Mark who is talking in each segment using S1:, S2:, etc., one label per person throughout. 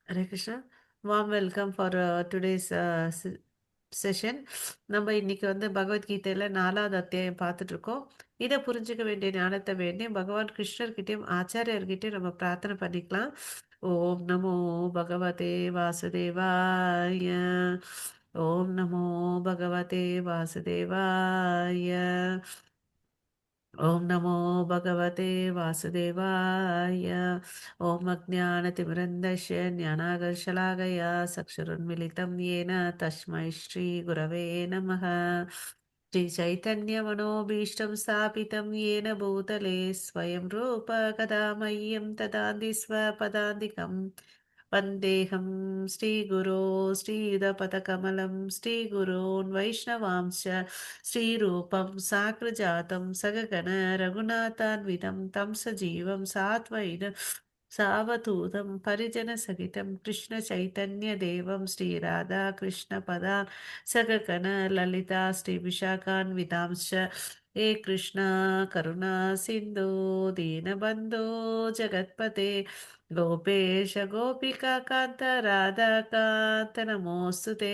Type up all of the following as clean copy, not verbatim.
S1: Hare Krishna. Warm welcome for today's session. நம்ம இன்னைக்கு வந்து பகவத்கீதையில 4வது அத்தியாயம் பார்த்துட்டு இருக்கோம். இதை புரிஞ்சுக்க வேண்டிய ஞானத்தை வேண்டி பகவான் கிருஷ்ணர்கிட்டயும் ஆச்சாரியர்கிட்டயும் நம்ம பிரார்த்தனை பண்ணிக்கலாம். ஓம் நமோ பகவதே வாசுதேவாய. ஓம் நமோ பகவதே வாசுதேவாய. ஓம் நமோ பகவதே வாசுதேவாய. ஓம் அஜ்ஞானதிமிரந்தஸ்ய ஞானாகர்ஷலாகயா சக்ஷுருன்மிலிதம் येन தஸ்மை ஸ்ரீ குரவே நமः. ஸ்ரீ சைத்தன்யமனோபீஷ்டம் ஸ்தாபிதம் येन பூதலே ஸ்வயம் ரூப கதா மह्यं ததாந்தி ஸ்வபதாந்திகம். வந்தேகம் ஸ்ரீகுரோ ஸ்ரீயுதபதகமலம் ஸ்ரீகுரோन् வைஷ்ணவாंश्च श्रीरूपं साग्रजातं सगगण रघुनाथान्वितं तं सजीवं सात्वैनं सावधूतं परिजनसहितं कृष्णचैतन्यदेवं श्रीराधाकृष्णपदान् सगगण ललिता श्रीविशाखान्वितांश्च हे कृष्णा करुणा सिन्धो दीनबन्धो जगत्पते गोपेश गोपिकान्त राधाकान्त नमोऽस्तु ते।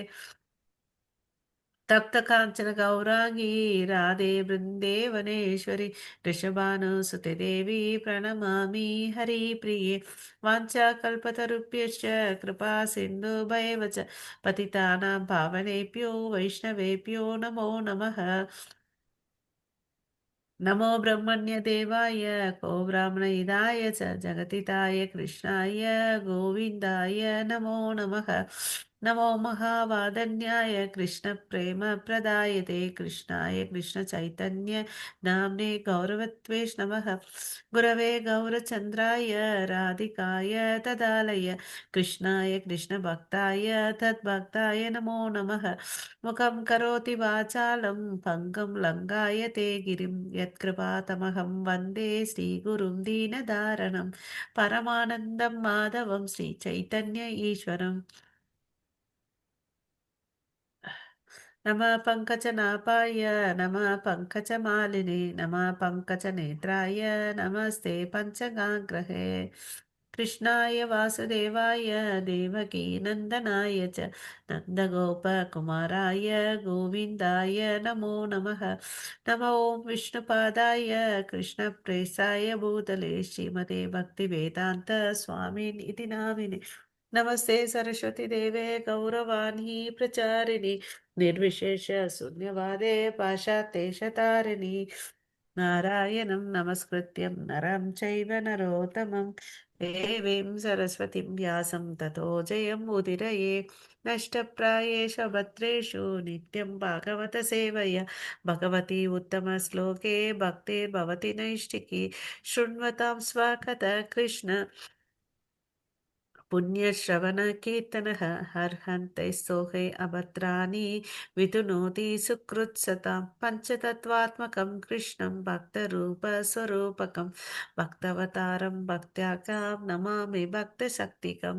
S1: तप्त कांचन गौरांगी राधे वृंदेवनेश्वरी ऋषभानुसुते देवी प्रणमामि हरिप्रिये। वाञ्छाकल्पतरुभ्यश्च कृपा सिन्धुभैव च पतितानां पावनेभ्यो वैष्णवेभ्यो नमो नमः। नमो ब्रह्मण्य देवाय को ब्राह्मणहिताय च जगतिताय कृष्णाय गोविन्दाय नमो नमः। नमो महावादन्याय कृष्णप्रेम प्रदायते कृष्णाय कृष्णचैतन्य नाम्ने गौरवत्वेष नमः। गुरवे गौरचन्द्राय राधिकाय तदालय कृष्णाय कृष्णभक्ताय तद्भक्ताय नमो नमः। मुखं करोति वाचालं पङ्गं लङ्घायते गिरिं यत्कृपातमहं वन्दे श्रीगुरुं दीनदारणं परमानन्दं माधवं श्रीचैतन्य ईश्वरम्। नमः पङ्कजनाभाय नमः पङ्कजमालिने नमः पङ्कजनेत्राय नमस्ते पञ्चगाङ्ग्रहे। कृष्णाय वासुदेवाय देवकीनन्दनाय च नन्दगोपकुमाराय गोविन्दाय नमो नमः। नमो ॐ विष्णुपादाय कृष्णप्रेसाय भूतले श्रीमते भक्तिवेदान्त स्वामिन् इति नामिने। नमस्ते सरस्वती देवे गौरवाणी प्रचारिणि निर्विशेष शून्यवादे पाशातेशतारिणि। नारायणं नमस्कृत्यं नरं चैव नरोत्तमं देवीं सरस्वतीं व्यासं ततो जयम् उदीरये। नष्टप्रायेष भद्रेषु नित्यं भागवत सेवया भगवती उत्तमश्लोके भक्तिर्भवति नैष्टिकी। शृण्वतां स्वाकतः कृष्ण पुण्यश्रवणकीर्तनः हर्हन्ते सोहे अभद्राणि विधुनोति सुकृत्सतां पञ्चतत्त्वात्मकं कृष्णं भक्तरूपस्वरूपकं भक्तवतारं भक्त्याकां नमामि भक्तशक्तिकं।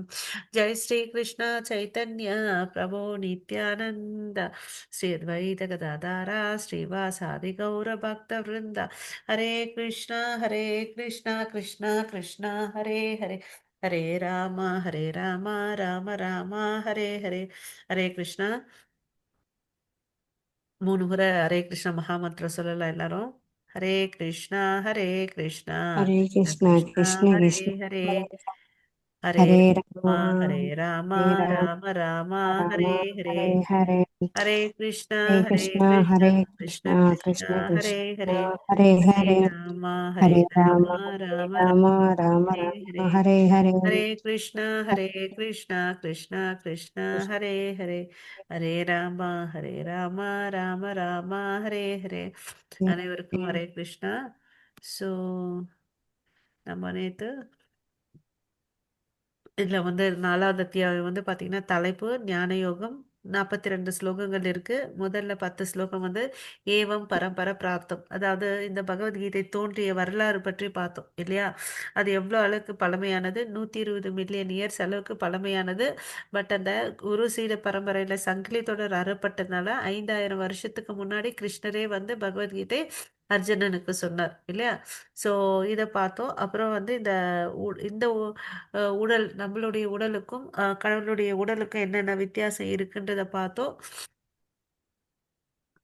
S1: जय श्री कृष्ण चैतन्य प्रभो नित्यानन्द श्री अद्वैत गदाधर श्रीवासादि गौरभक्तवृन्द। हरे कृष्ण कृष्ण कृष्ण हरे हरे हरे राम राम राम हरे हरे। ஹரே கிருஷ்ணா. 3 முறை ஹரே கிருஷ்ணா மகாமந்திரம் சொல்லலாம் எல்லாரும். ஹரே கிருஷ்ணா ஹரே கிருஷ்ணா
S2: हरे
S1: கிருஷ்ண
S2: कृष्ण
S1: கிருஷ்ணா
S2: कृष्ण
S1: ஹரே
S2: कृष्ण
S1: ஹரே
S2: हरे
S1: ஹரே
S2: हरे
S1: ராமா ஹரே
S2: राम
S1: ராமா
S2: हरे राम
S1: ராம ராமா
S2: राम
S1: ஹரே ஹரே
S2: हरे हरे
S1: ஹரே கிருஷ்ணா
S2: हरे
S1: கிருஷ்ண
S2: कृष्ण
S1: கிருஷ்ணா
S2: कृष्ण
S1: ஹரே
S2: कृष्ण
S1: ஹரே
S2: हरे
S1: ஹரே
S2: हरे
S1: ராமா
S2: हरे राम
S1: ராமா
S2: हरे
S1: ராம
S2: राम
S1: ராம
S2: राम
S1: ஹரே
S2: राम
S1: ஹரே
S2: हरे हरे
S1: हरे कृष्णा कृष्णा कृष्णा हरे हरे हरे राम राम राम हरे हरे. அனைவருக்கும் ஹரே கிருஷ்ணா. ஸோ நம்ம நேற்று இதில் வந்து 4வது அத்தியாயம் வந்து பார்த்தீங்கன்னா தலைப்பு ஞான யோகம். 42 ஸ்லோகங்கள் இருக்கு. முதல்ல 10 ஸ்லோகம் வந்து ஏவம் பரம்பர பிராப்தம், அதாவது இந்த பகவத்கீதை தோன்றிய வரலாறு பற்றி பார்த்தோம் இல்லையா. அது எவ்வளோ அளவுக்கு பழமையானது, 120 மில்லியன் இயர்ஸ் அளவுக்கு பழமையானது. பட் அந்த குரு சீட பரம்பரையில் சங்கிலி தொடர் அறப்பட்டதுனால 5000 வருஷத்துக்கு முன்னாடி கிருஷ்ணரே வந்து பகவத்கீதை அர்ஜுனனுக்கு சொன்னார் இல்லையா? ஸோ இதை பார்த்தோம். அப்புறம் வந்து இந்த உடல் நம்மளுடைய உடலுக்கும் கடவுளுடைய உடலுக்கும் என்னென்ன வித்தியாசம் இருக்குன்றதை பார்த்தோம்.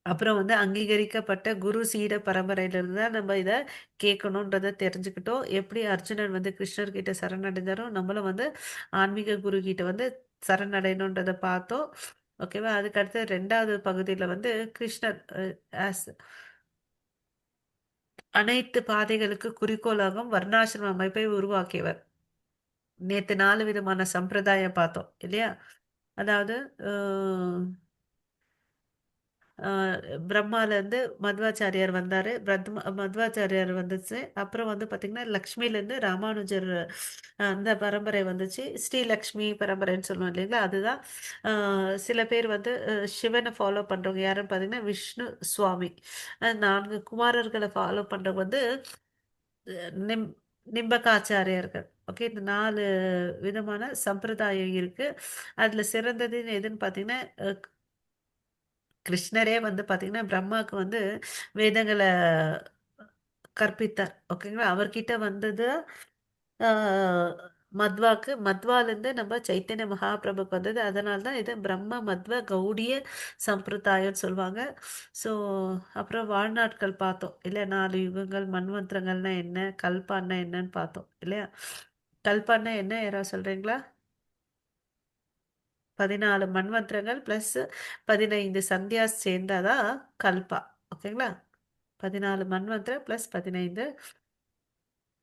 S1: அப்புறம் வந்து அங்கீகரிக்கப்பட்ட குரு சீட பரம்பரையிலிருந்து தான் நம்ம இதை கேட்கணுன்றதை தெரிஞ்சுக்கிட்டோம். எப்படி அர்ஜுனன் வந்து கிருஷ்ணர் கிட்ட சரணடைந்தாரோ நம்மளும் வந்து ஆன்மீக குரு கிட்ட வந்து சரணடையணுன்றதை பார்த்தோம். ஓகேவா? அதுக்கடுத்து 2வது பகுதியில் வந்து கிருஷ்ணர் as அனைத்து பாதைகளுக்கு குறிக்கோளாகவும் வர்ணாசிரம அமைப்பை உருவாக்கியவர். நேத்து 4 விதமான சம்பிரதாயம் பார்த்தோம் இல்லையா? அதாவது பிரம்மாலேருந்து மத்வாச்சாரியார் வந்தார். மத்வாச்சாரியார் வந்துச்சு. அப்புறம் வந்து பார்த்திங்கன்னா லக்ஷ்மிலேருந்து ராமானுஜர் அந்த பரம்பரை வந்துச்சு. ஸ்ரீலக்ஷ்மி பரம்பரைன்னு சொல்லுவோம் இல்லைங்களா? அதுதான். சில பேர் வந்து சிவனை ஃபாலோ பண்ணுறவங்க யாருன்னு பார்த்தீங்கன்னா விஷ்ணு சுவாமி. 4 குமாரர்களை ஃபாலோ பண்ணுறவங்க வந்து நிம் நிம்பகாச்சாரியார்கள். ஓகே, இந்த 4 விதமான சம்பிரதாயம் இருக்கு. அதுல சிறந்ததுன்னு எதுன்னு பார்த்தீங்கன்னா கிருஷ்ணரே வந்து பார்த்தீங்கன்னா பிரம்மாவுக்கு வந்து வேதங்களை கற்பித்தார். ஓகேங்களா? அவர்கிட்ட வந்தது ஆஹ், மத்வாலேருந்து நம்ம சைத்தன்ய மகாபிரபுக்கு வந்தது. அதனால தான் இது பிரம்ம மத்வ கௌடிய சம்பிரதாயம்னு சொல்லுவாங்க. ஸோ அப்புறம் வாழ்நாட்கள் பார்த்தோம் இல்லையா? 4 யுகங்கள், மன்வந்திரங்கள்னா என்ன, கல்பான்னா என்னன்னு பார்த்தோம் இல்லையா? கல்பான்னா என்ன, யாராவது சொல்றீங்களா? 14 மன்வந்திரங்கள் ப்ளஸ் 15 சந்தியாஸ் சேர்ந்தாதான் கல்பா. ஓகேங்களா? 14 மன்வந்திரம் ப்ளஸ் 15.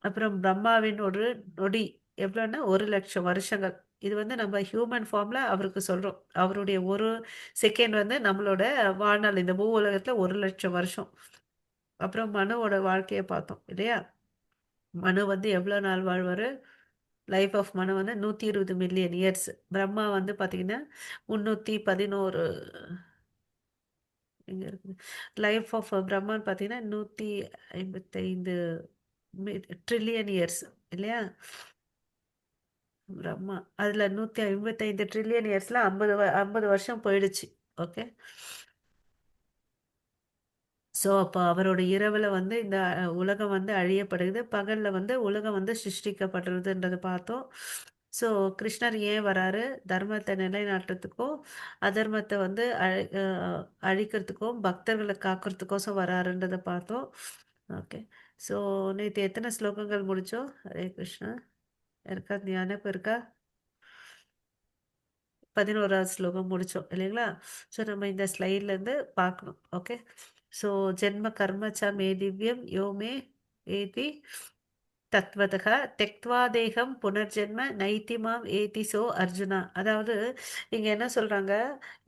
S1: அப்புறம் பிரம்மாவின் ஒரு நொடி எவ்வளோன்னா 1,00,000 வருஷங்கள். இது வந்து நம்ம ஹியூமன் ஃபார்ம்ல அவருக்கு சொல்றோம். அவருடைய ஒரு செகண்ட் வந்து நம்மளோட வாழ்நாள் இந்த பூ உலகத்துல 1,00,000 வருஷம். அப்புறம் மனுவோட வாழ்க்கையை பார்த்தோம் இல்லையா? மனு வந்து எவ்வளோ நாள் வாழ்வாரு? லைஃப் ஆஃப் மனு வந்து 120 மில்லியன் இயர்ஸ். பிரம்மா வந்து பார்த்தீங்கன்னா 311 எங்க இருக்குது? லைஃப் ஆஃப் பிரம்மான்னு பார்த்தீங்கன்னா 155 ட்ரில்லியன் இயர்ஸ் இல்லையா? பிரம்மா அதில் 155 ட்ரில்லியன் இயர்ஸில் 50 வருஷம் போயிடுச்சு. ஓகே, ஸோ அப்போ அவரோட இரவில் வந்து இந்த உலகம் வந்து அழியப்படுது, பகலில் வந்து உலகம் வந்து சிருஷ்டிக்கப்படுறதுன்றதை பார்த்தோம். ஸோ கிருஷ்ணர் ஏன் வராரு? தர்மத்தை நிலைநாட்டுறதுக்கும் அதர்மத்தை வந்து அழிக்கிறதுக்கும் பக்தர்களை காக்கிறதுக்கோசம் வராருன்றதை பார்த்தோம். ஓகே, ஸோ நேற்று எத்தனை ஸ்லோகங்கள் முடித்தோம்? ஹரே கிருஷ்ணா. யாருக்கா ஞாபகம் இருக்கா? 11வது ஸ்லோகம் முடிச்சோம் இல்லைங்களா? ஸோ நம்ம இந்த ஸ்லைட்லேருந்து பார்க்கணும். ஓகே, ஸோ ஜென்ம கர்மச்ச மே திவ்யம் யோ மே ஏதி தத்வதக தெக்த்வா தேகம் புனர்ஜென்ம நைத்திமாம் ஏதி சோ அர்ஜுனா. அதாவது இங்க என்ன சொல்றாங்க?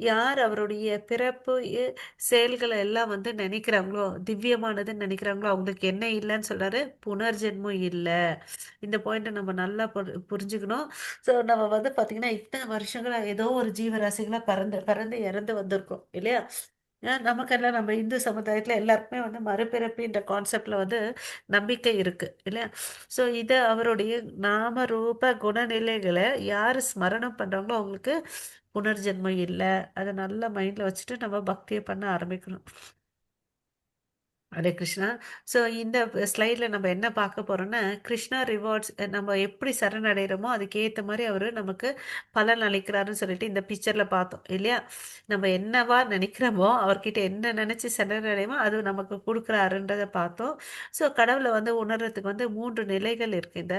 S1: யார் அவருடைய பிறப்பு செயல்களை எல்லாம் வந்து நினைக்கிறாங்களோ, திவ்யமானதுன்னு நினைக்கிறாங்களோ, அவங்களுக்கு என்ன இல்லைன்னு சொல்றாரு? புனர்ஜென்மம் இல்லை. இந்த பாயிண்ட்டை நம்ம நல்லா புரிஞ்சுக்கணும். ஸோ நம்ம வந்து பார்த்தீங்கன்னா இத்தனை வருஷங்களா ஏதோ ஒரு ஜீவராசிகளாக பறந்து பறந்து இறந்து வந்திருக்கோம் இல்லையா? நமக்கெல்லாம் நம்ம இந்து சமுதாயத்தில் எல்லாருக்குமே வந்து மறுபிறப்பின்ற கான்செப்டில் வந்து நம்பிக்கை இருக்குது இல்லையா? ஸோ இதை அவருடைய நாம ரூப குணநிலைகளை யார் ஸ்மரணம் பண்ணுறாங்களோ அவங்களுக்கு புனர்ஜென்மம் இல்லை. அதை நல்லா மைண்டில் வச்சுட்டு நம்ம பக்தியை பண்ண ஆரம்பிக்கணும். ஹரே கிருஷ்ணா. ஸோ இந்த ஸ்லைடில் நம்ம என்ன பார்க்க போகிறோம்னா கிருஷ்ணா ரிவார்ட்ஸ். நம்ம எப்படி சரணடைகிறோமோ அதுக்கேற்ற மாதிரி அவர் நமக்கு பலன் அளிக்கிறாருன்னு சொல்லிட்டு இந்த பிக்சரில் பார்த்தோம் இல்லையா? நம்ம என்னவா நினைக்கிறோமோ அவர்கிட்ட என்ன நினச்சி சரணடையுமோ அது நமக்கு கொடுக்குறாருன்றதை பார்த்தோம். ஸோ கடவுளை வந்து உணர்றதுக்கு வந்து 3 நிலைகள் இருக்குது. இந்த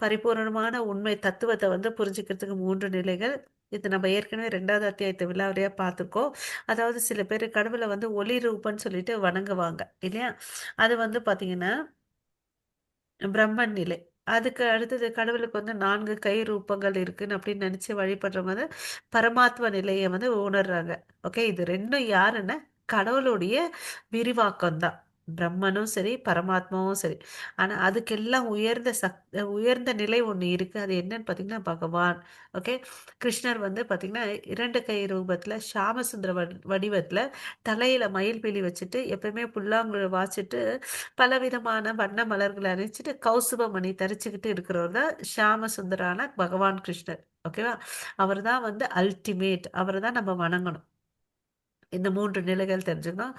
S1: பரிபூரணமான உண்மை தத்துவத்தை வந்து புரிஞ்சுக்கிறதுக்கு 3 நிலைகள். இது நம்ம ஏற்கனவே 2வது அத்தியாயத்தை விழாவறியாக பார்த்துருக்கோம். அதாவது சில பேர் கடவுளை வந்து ஒளி ரூபன்னு சொல்லிட்டு வணங்குவாங்க இல்லையா? அது வந்து பார்த்தீங்கன்னா பிரம்மன் நிலை. அதுக்கு அடுத்தது கடவுளுக்கு வந்து 4 கை ரூபங்கள் இருக்குன்னு அப்படின்னு நினைச்சு வழிபடுறவங்க வந்து பரமாத்ம நிலையை வந்து உணர்றாங்க. ஓகே, இது 2ம் யாருன்னா கடவுளுடைய விரிவாக்கம் தான். பிரம்மனும் சரி, பரமாத்மாவும் சரி. ஆனா அதுக்கெல்லாம் உயர்ந்த நிலை ஒண்ணு இருக்கு. அது என்னன்னு பார்த்தீங்கன்னா பகவான். ஓகே, கிருஷ்ணர் வந்து பார்த்தீங்கன்னா 2 கை ரூபத்துல ஷாமசுந்தர வடிவத்துல தலையில மயில்பீலி வச்சுட்டு எப்பவுமே புல்லாங்குழல் வாசிச்சுட்டு பலவிதமான வண்ண மலர்களை அணிச்சிட்டு கௌசுபமணி தரிச்சுக்கிட்டு இருக்கிறவர் தான் ஷியாம சுந்தரான பகவான் கிருஷ்ணர். ஓகேவா? அவர் தான் வந்து அல்டிமேட். அவரை தான் நம்ம வணங்கணும். இந்த 3 நிலைகள் தெரிஞ்சுக்கணும்.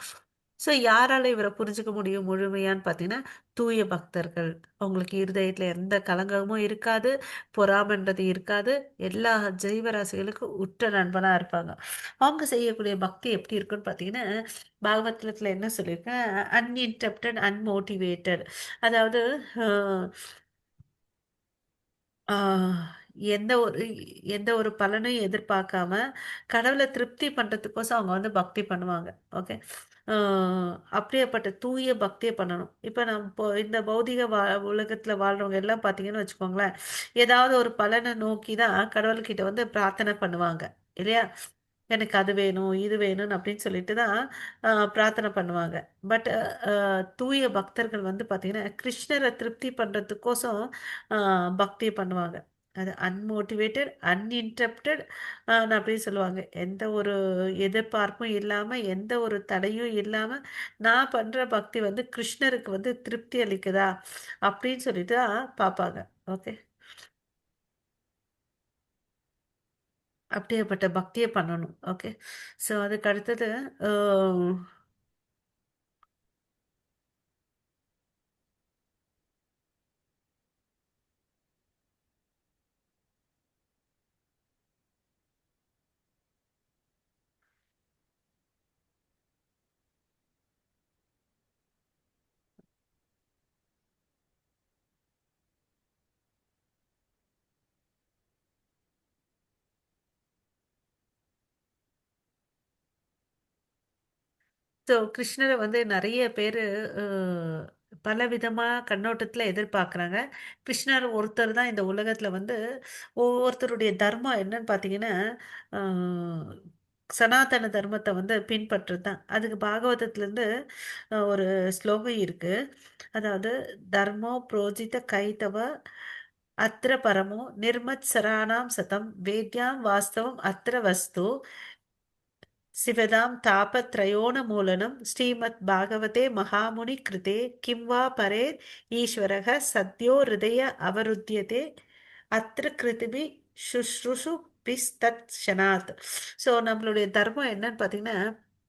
S1: ஸோ யாரால இவரை புரிஞ்சுக்க முடியும் முழுமையான்னு பார்த்தீங்கன்னா, தூய பக்தர்கள். அவங்களுக்கு இருதயத்துல எந்த கலங்கமும் இருக்காது, பொறாமைன்றது இருக்காது. எல்லா ஜீவராசிகளுக்கும் உற்ற நண்பனா இருப்பாங்க. அவங்க செய்யக்கூடிய பக்தி எப்படி இருக்குன்னு பார்த்தீங்கன்னா, பாகவதத்துல என்ன சொல்லியிருக்கேன், அன்இன்டரப்டட், அன்மோட்டிவேட்டட். அதாவது அ ஆ, எந்த ஒரு எந்த ஒரு பலனையும் எதிர்பார்க்காம கடவுளை திருப்தி பண்றதுக்கோசம் அவங்க வந்து பக்தி பண்ணுவாங்க. ஓகே. ஆ, அப்படியேப்பட்ட தூய பக்தியை பண்ணணும். இப்போ நம்ம இப்போ இந்த பௌதிக உலகத்துல வாழ்றவங்க எல்லாம் பார்த்தீங்கன்னு வச்சுக்கோங்களேன், ஏதாவது ஒரு பலனை நோக்கி தான் கடவுள்கிட்ட வந்து பிரார்த்தனை பண்ணுவாங்க, இல்லையா? எனக்கு அது வேணும், இது வேணும்னு அப்படின்னு சொல்லிட்டு தான் பிரார்த்தனை பண்ணுவாங்க. பட் தூய பக்தர்கள் வந்து பார்த்தீங்கன்னா, கிருஷ்ணரை திருப்தி பண்றதுக்கோசம் பக்தி பண்ணுவாங்க. அது அன்மோட்டிவேட்டட், அன்இன்டரப்டட் அப்படின்னு சொல்லுவாங்க. எந்த ஒரு எதிர்பார்ப்பும் இல்லாம, எந்த ஒரு தடையும் இல்லாம, நான் பண்ற பக்தி வந்து கிருஷ்ணருக்கு வந்து திருப்தி அளிக்குதா? அப்படின்னு சொல்லிட்டு தான் பார்ப்பாங்க. ஓகே. அப்படியேப்பட்ட பக்திய பண்ணணும். ஓகே. ஸோ அதுக்கு அடுத்தது அ ஸோ கிருஷ்ணர வந்து நெறைய பேரு அ பலவிதமா கண்ணோட்டத்துல எதிர்பார்க்குறாங்க. கிருஷ்ணர் ஒருத்தர் தான் இந்த உலகத்துல வந்து ஒவ்வொருத்தருடைய தர்மம் என்னன்னு பார்த்தீங்கன்னா, அ சனாதன தர்மத்த வந்து பின்பற்றுறது தான். அதுக்கு பாகவதத்துலருந்து ஒரு ஸ்லோகம் இருக்கு. அதாவது தர்மோ புரோஜித கைதவ அத்ர பரமோ நிர்மத்சராணாம் சதம் வேத்யாம் வாஸ்தவம் அத்ர வஸ்து சிவதாம் தாபத்ரயோன்மூலனம் ஸ்ரீமத் பாகவதே மகாமுனி கிருதே கிம் வா பரேர் ஈஸ்வரக சத்யோ ஹிருதய அவருத்தியதே அத்ர கிருதிபி சுஷ்ருஷு பிஸ்தத் ஷனாத். ஸோ நம்மளுடைய தர்மம் என்னன்னு பார்த்தீங்கன்னா,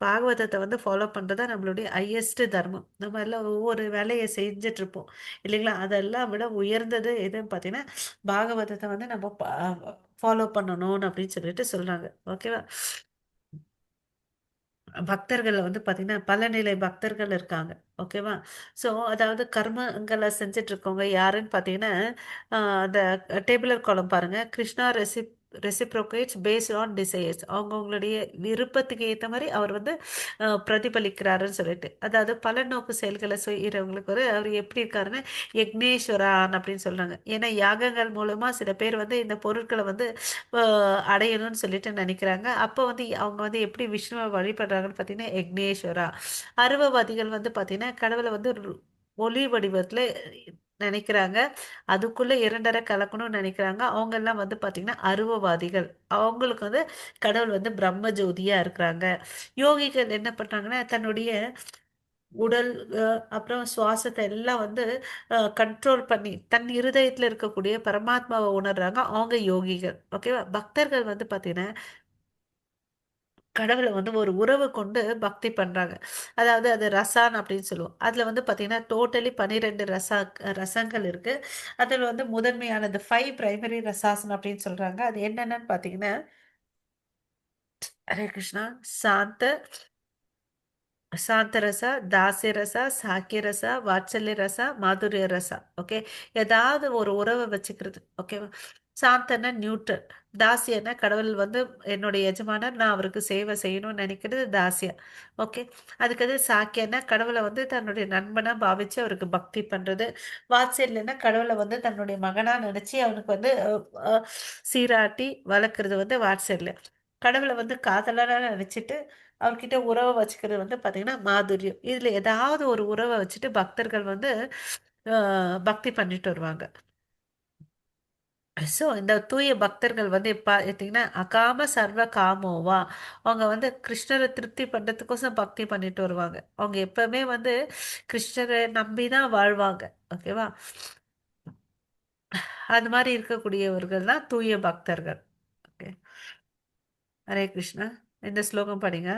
S1: பாகவதத்தை வந்து ஃபாலோ பண்ணுறது தான் நம்மளுடைய ஹையஸ்ட் தர்மம். நம்ம எல்லாம் ஒவ்வொரு வேலையை செஞ்சுட்டு இருப்போம், இல்லைங்களா? அதெல்லாம் விட உயர்ந்தது எதுன்னு பார்த்தீங்கன்னா, பாகவதத்தை வந்து நம்ம ஃபாலோ பண்ணணும்னு அப்படின்னு சொல்லிட்டு சொல்றாங்க. ஓகேவா? பக்தர்கள்ல வந்து பார்த்தீங்கன்னா, பல நிலை பக்தர்கள் இருக்காங்க. ஓகேவா? ஸோ, அதாவது கர்மங்கள செஞ்சுட்டு இருக்கவங்க யாருன்னு பார்த்தீங்கன்னா, அ அந்த டேபுலர் காலம் பாருங்க. Krishna reciprocates based on desires. அவங்கவங்களுடைய விருப்பத்துக்கு ஏத்த மாரி அவர் வந்து பிரதிபலிக்கிறாருன்னு சொல்லிட்டு. அதாவது பலநோக்கு செயல்கள செய்றவங்களுக்கு ஒரு அவர் எப்படி இருக்காருன்னா, யக்னேஸ்வரான் அப்படின்னு சொல்றாங்க. ஏன்னா யாகங்கள் மூலமா சில பேர் வந்து இந்த பொருட்கள வந்து அ அடையணும்னு சொல்லிட்டு நினைக்கிறாங்க. அப்போ வந்து அவங்க வந்து எப்படி விஷ்ணுவ வழிபடுறாங்கன்னு பார்த்தீங்கன்னா, யக்னேஸ்வரா. அருவவாதிகள் வந்து பார்த்தீங்கன்னா, கடவுள வந்து ஒளி வடிவத்தில நினைக்கிறாங்க. அதுக்குள்ள 2 கலக்கணும்னு நினைக்கிறாங்க. அவங்கெல்லாம் வந்து பார்த்தீங்கன்னா, அருவவாதிகள். அவங்களுக்கு வந்து கடவுள் வந்து பிரம்ம ஜோதியா இருக்கிறாங்க. யோகிகள் என்ன பண்றாங்கன்னா, தன்னுடைய உடல் அப்புறம் சுவாசத்த எல்லாம் வந்து கண்ட்ரோல் பண்ணி, தன் இருதயத்தில இருக்கக்கூடிய பரமாத்மாவ உணர்றாங்க. அவங்க யோகிகள். ஓகேவா? பக்தர்கள் வந்து பார்த்தீங்கன்னா, கடவுள வந்து ஒரு உறவு கொண்டு பக்தி பண்றாங்க. அதாவது அது ரசான் அப்படின்னு சொல்லுவோம். அதுல வந்து பார்த்தீங்கன்னா, டோட்டலி 12 ரசங்கள் இருக்கு. அதுல வந்து முதன்மையானது 5 பிரைமரி ரசாஸ்ன்னு அப்படின்னு சொல்றாங்க. அது என்னென்னன்னு பார்த்தீங்கன்னா, ஹரே கிருஷ்ணா, சாந்த சாந்தரச, தாஸ்யரச, சாக்கியரச, வாத்சல்ய ரச, மாதுரிய ரச. ஓகே. ஏதாவது ஒரு உறவை வச்சுக்கிறது. ஓகேவா? சாந்தனா நியூட்ரல். தாசியன்னா கடவுள் வந்து என்னுடைய எஜமானர், நான் அவருக்கு சேவை செய்யணும்னு நினைக்கிறது தாசியம். ஓகே. அதுக்கது சாக்கியன்னா கடவுளை வந்து தன்னுடைய நண்பனா பாவிச்சு அவருக்கு பக்தி பண்றது. வாத்சல்யன்னா கடவுளை வந்து தன்னுடைய மகனா நினைச்சு அவனுக்கு வந்து சீராட்டி வளர்க்கறது வந்து வாத்சல்யம். கடவுளை வந்து காதலனா நினைச்சிட்டு அவர்கிட்ட உறவை வச்சுக்கிறது வந்து பார்த்தீங்கன்னா மாதுரியம். இதில் ஏதாவது ஒரு உறவை வச்சுட்டு பக்தர்கள் வந்து பக்தி பண்ணிட்டு வருவாங்க. ஸோ இந்த தூய பக்தர்கள் வந்து பார்த்தீங்கன்னா அகாம சர்வ காமோவா, அவங்க வந்து கிருஷ்ணரை திருப்தி பண்ணுறதுக்கோசம் பக்தி பண்ணிட்டு வருவாங்க. அவங்க எப்பவுமே வந்து கிருஷ்ணரை நம்பி தான் வாழ்வாங்க. ஓகேவா? அது மாதிரி இருக்கக்கூடியவர்கள் தான் தூய பக்தர்கள். ஓகே. ஹரே கிருஷ்ணா. இந்த ஸ்லோகம் படிங்க.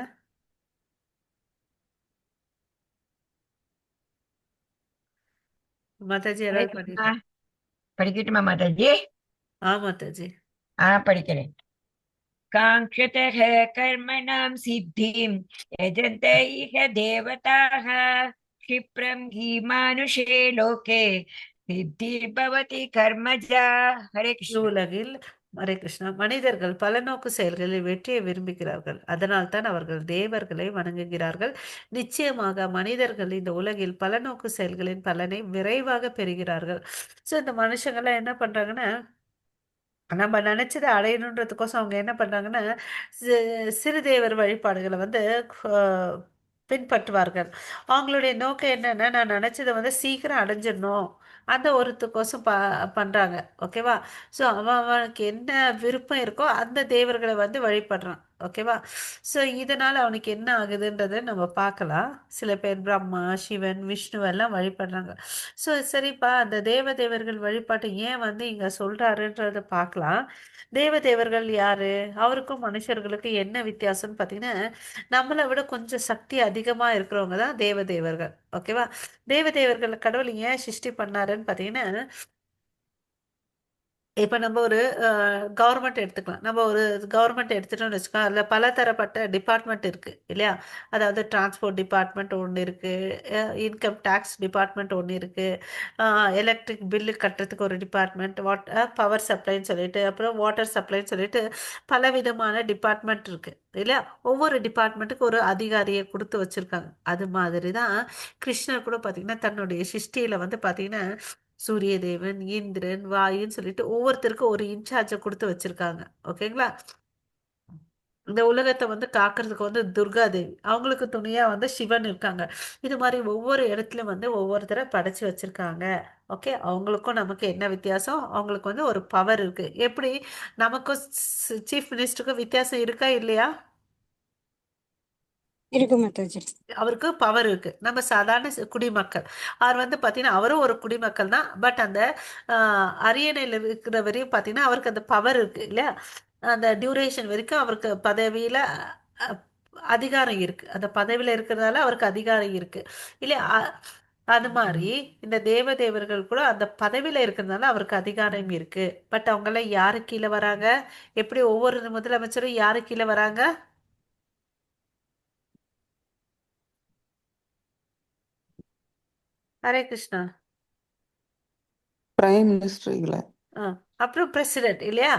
S1: மாதாஜி
S3: ஹரே
S1: யாராவது
S3: கிருஷ்ணா.
S1: பண்ணிட்டு.
S3: படிக்கட்டுமா மாதாஜி?
S1: மாதாஜி.
S3: படிக்கிறேன். काङ्क्षतः कर्मणां सिद्धिं यजन्त इह देवताः क्षिप्रं हि मानुषे लोके सिद्धिर्भवति कर्मजा. हरे कृष्ण.
S1: உலகில் ஹரே கிருஷ்ணா, மனிதர்கள் பலநோக்கு செயல்களில் வெற்றியை விரும்புகிறார்கள். அதனால் தான் அவர்கள் தேவர்களை வணங்குகிறார்கள். நிச்சயமாக மனிதர்கள் இந்த உலகில் பலநோக்கு செயல்களின் பலனை விரைவாக பெறுகிறார்கள். ஸோ இந்த மனுஷங்கள்லாம் என்ன பண்றாங்கன்னா, நம்ம நினைச்சதை அடையணுன்றதுக்கோசம் அவங்க என்ன பண்றாங்கன்னா, சிறு தேவர் வழிபாடுகளை வந்து அஹ், பின்பற்றுவார்கள். அவங்களுடைய நோக்கம் என்னன்னா, நான் நினைச்சதை வந்து சீக்கிரம் அடைஞ்சிடணும், அந்த ஒருத்துக்கோசம் பண்றாங்க. ஓகேவா? ஸோ அவனுக்கு என்ன விருப்பம் இருக்கோ அந்த தேவர்களை வந்து வழிபடுறான். ஓகேவா? ஸோ இதனால அவனுக்கு என்ன ஆகுதுன்றதை நம்ம பார்க்கலாம். சில பேர் பிரம்மா, சிவன், விஷ்ணுவெல்லாம் வழிபடுறாங்க. ஸோ சரிப்பா, அந்த தேவர்கள் வழிபாட்டை ஏன் வந்து இங்க சொல்றாருன்றத பார்க்கலாம். தேவர்கள் யாரு? அவருக்கும் மனுஷர்களுக்கும் என்ன வித்தியாசம்னு பார்த்தீங்கன்னா, நம்மளை விட கொஞ்சம் சக்தி அதிகமா இருக்கிறவங்க தான் தேவர்கள். ஓகேவா? தேவர்கள் கடவுள் ஏன் சிருஷ்டி பண்ணாருன்னு பார்த்தீங்கன்னா, இப்போ நம்ம ஒரு கவர்மெண்ட் எடுத்துக்கலாம். நம்ம ஒரு கவர்மெண்ட் எடுத்துட்டோம்னு வச்சுக்கோங்க, அதில் பலதரப்பட்ட டிபார்ட்மெண்ட் இருக்குது இல்லையா? அதாவது டிரான்ஸ்போர்ட் டிபார்ட்மெண்ட் ஒன்று இருக்குது, இன்கம் டேக்ஸ் டிபார்ட்மெண்ட் ஒன்று இருக்குது, எலக்ட்ரிக் பில்லு கட்டுறதுக்கு ஒரு டிபார்ட்மெண்ட், பவர் சப்ளைன்னு சொல்லிட்டு, அப்புறம் வாட்டர் சப்ளைன்னு சொல்லிட்டு பலவிதமான டிபார்ட்மெண்ட் இருக்குது இல்லையா? ஒவ்வொரு டிபார்ட்மெண்ட்டுக்கு ஒரு அதிகாரியை கொடுத்து வச்சுருக்காங்க. அது மாதிரி தான் கிருஷ்ணர் கூட பார்த்தீங்கன்னா தன்னுடைய சிருஷ்டியில் வந்து பார்த்தீங்கன்னா சூரிய தேவன், இந்திரன், வாயுன்னு சொல்லிட்டு ஒவ்வொருத்தருக்கும் ஒரு இன்சார்ஜை கொடுத்து வச்சிருக்காங்க. ஓகேங்களா? இந்த உலகத்தை வந்து காக்கிறதுக்கு வந்து துர்கா தேவி, அவங்களுக்கு துணையா வந்து சிவன் இருக்காங்க. இது மாதிரி ஒவ்வொரு இடத்துலயும் வந்து ஒவ்வொருத்தரை படைச்சு வச்சிருக்காங்க. ஓகே, அவங்களுக்கும் நமக்கு என்ன வித்தியாசம்? அவங்களுக்கு வந்து ஒரு பவர் இருக்கு. எப்படி நமக்கும் சீஃப் மினிஸ்டருக்கும் வித்தியாசம் இருக்கா இல்லையா?
S2: இருக்கு மாதாஜி.
S1: அவருக்கு பவர் இருக்கு. நம்ம சாதாரண குடிமக்கள். அவர் வந்து பார்த்தீங்கன்னா அவரும் ஒரு குடிமக்கள் தான். பட் அந்த அரியணையில் இருக்கிற வரையும் பார்த்தீங்கன்னா அவருக்கு அந்த பவர் இருக்கு இல்லையா? அந்த டியூரேஷன் வரைக்கும் அவருக்கு பதவியில் அதிகாரம் இருக்கு. அந்த பதவியில் இருக்கிறதால அவருக்கு அதிகாரம் இருக்கு இல்லையா? அது மாதிரி இந்த தேவர்கள் கூட அந்த பதவியில் இருக்கிறதுனால அவருக்கு அதிகாரம் இருக்கு. பட் அவங்கெல்லாம் யாரு கீழே வராங்க? எப்படி ஒவ்வொரு முதலமைச்சரும் யாரு கீழே வராங்க? ஹரே கிருஷ்ணா.
S4: Prime minister.
S1: ஆ, அப்புறம் பிரசிடென்ட் இல்லையா?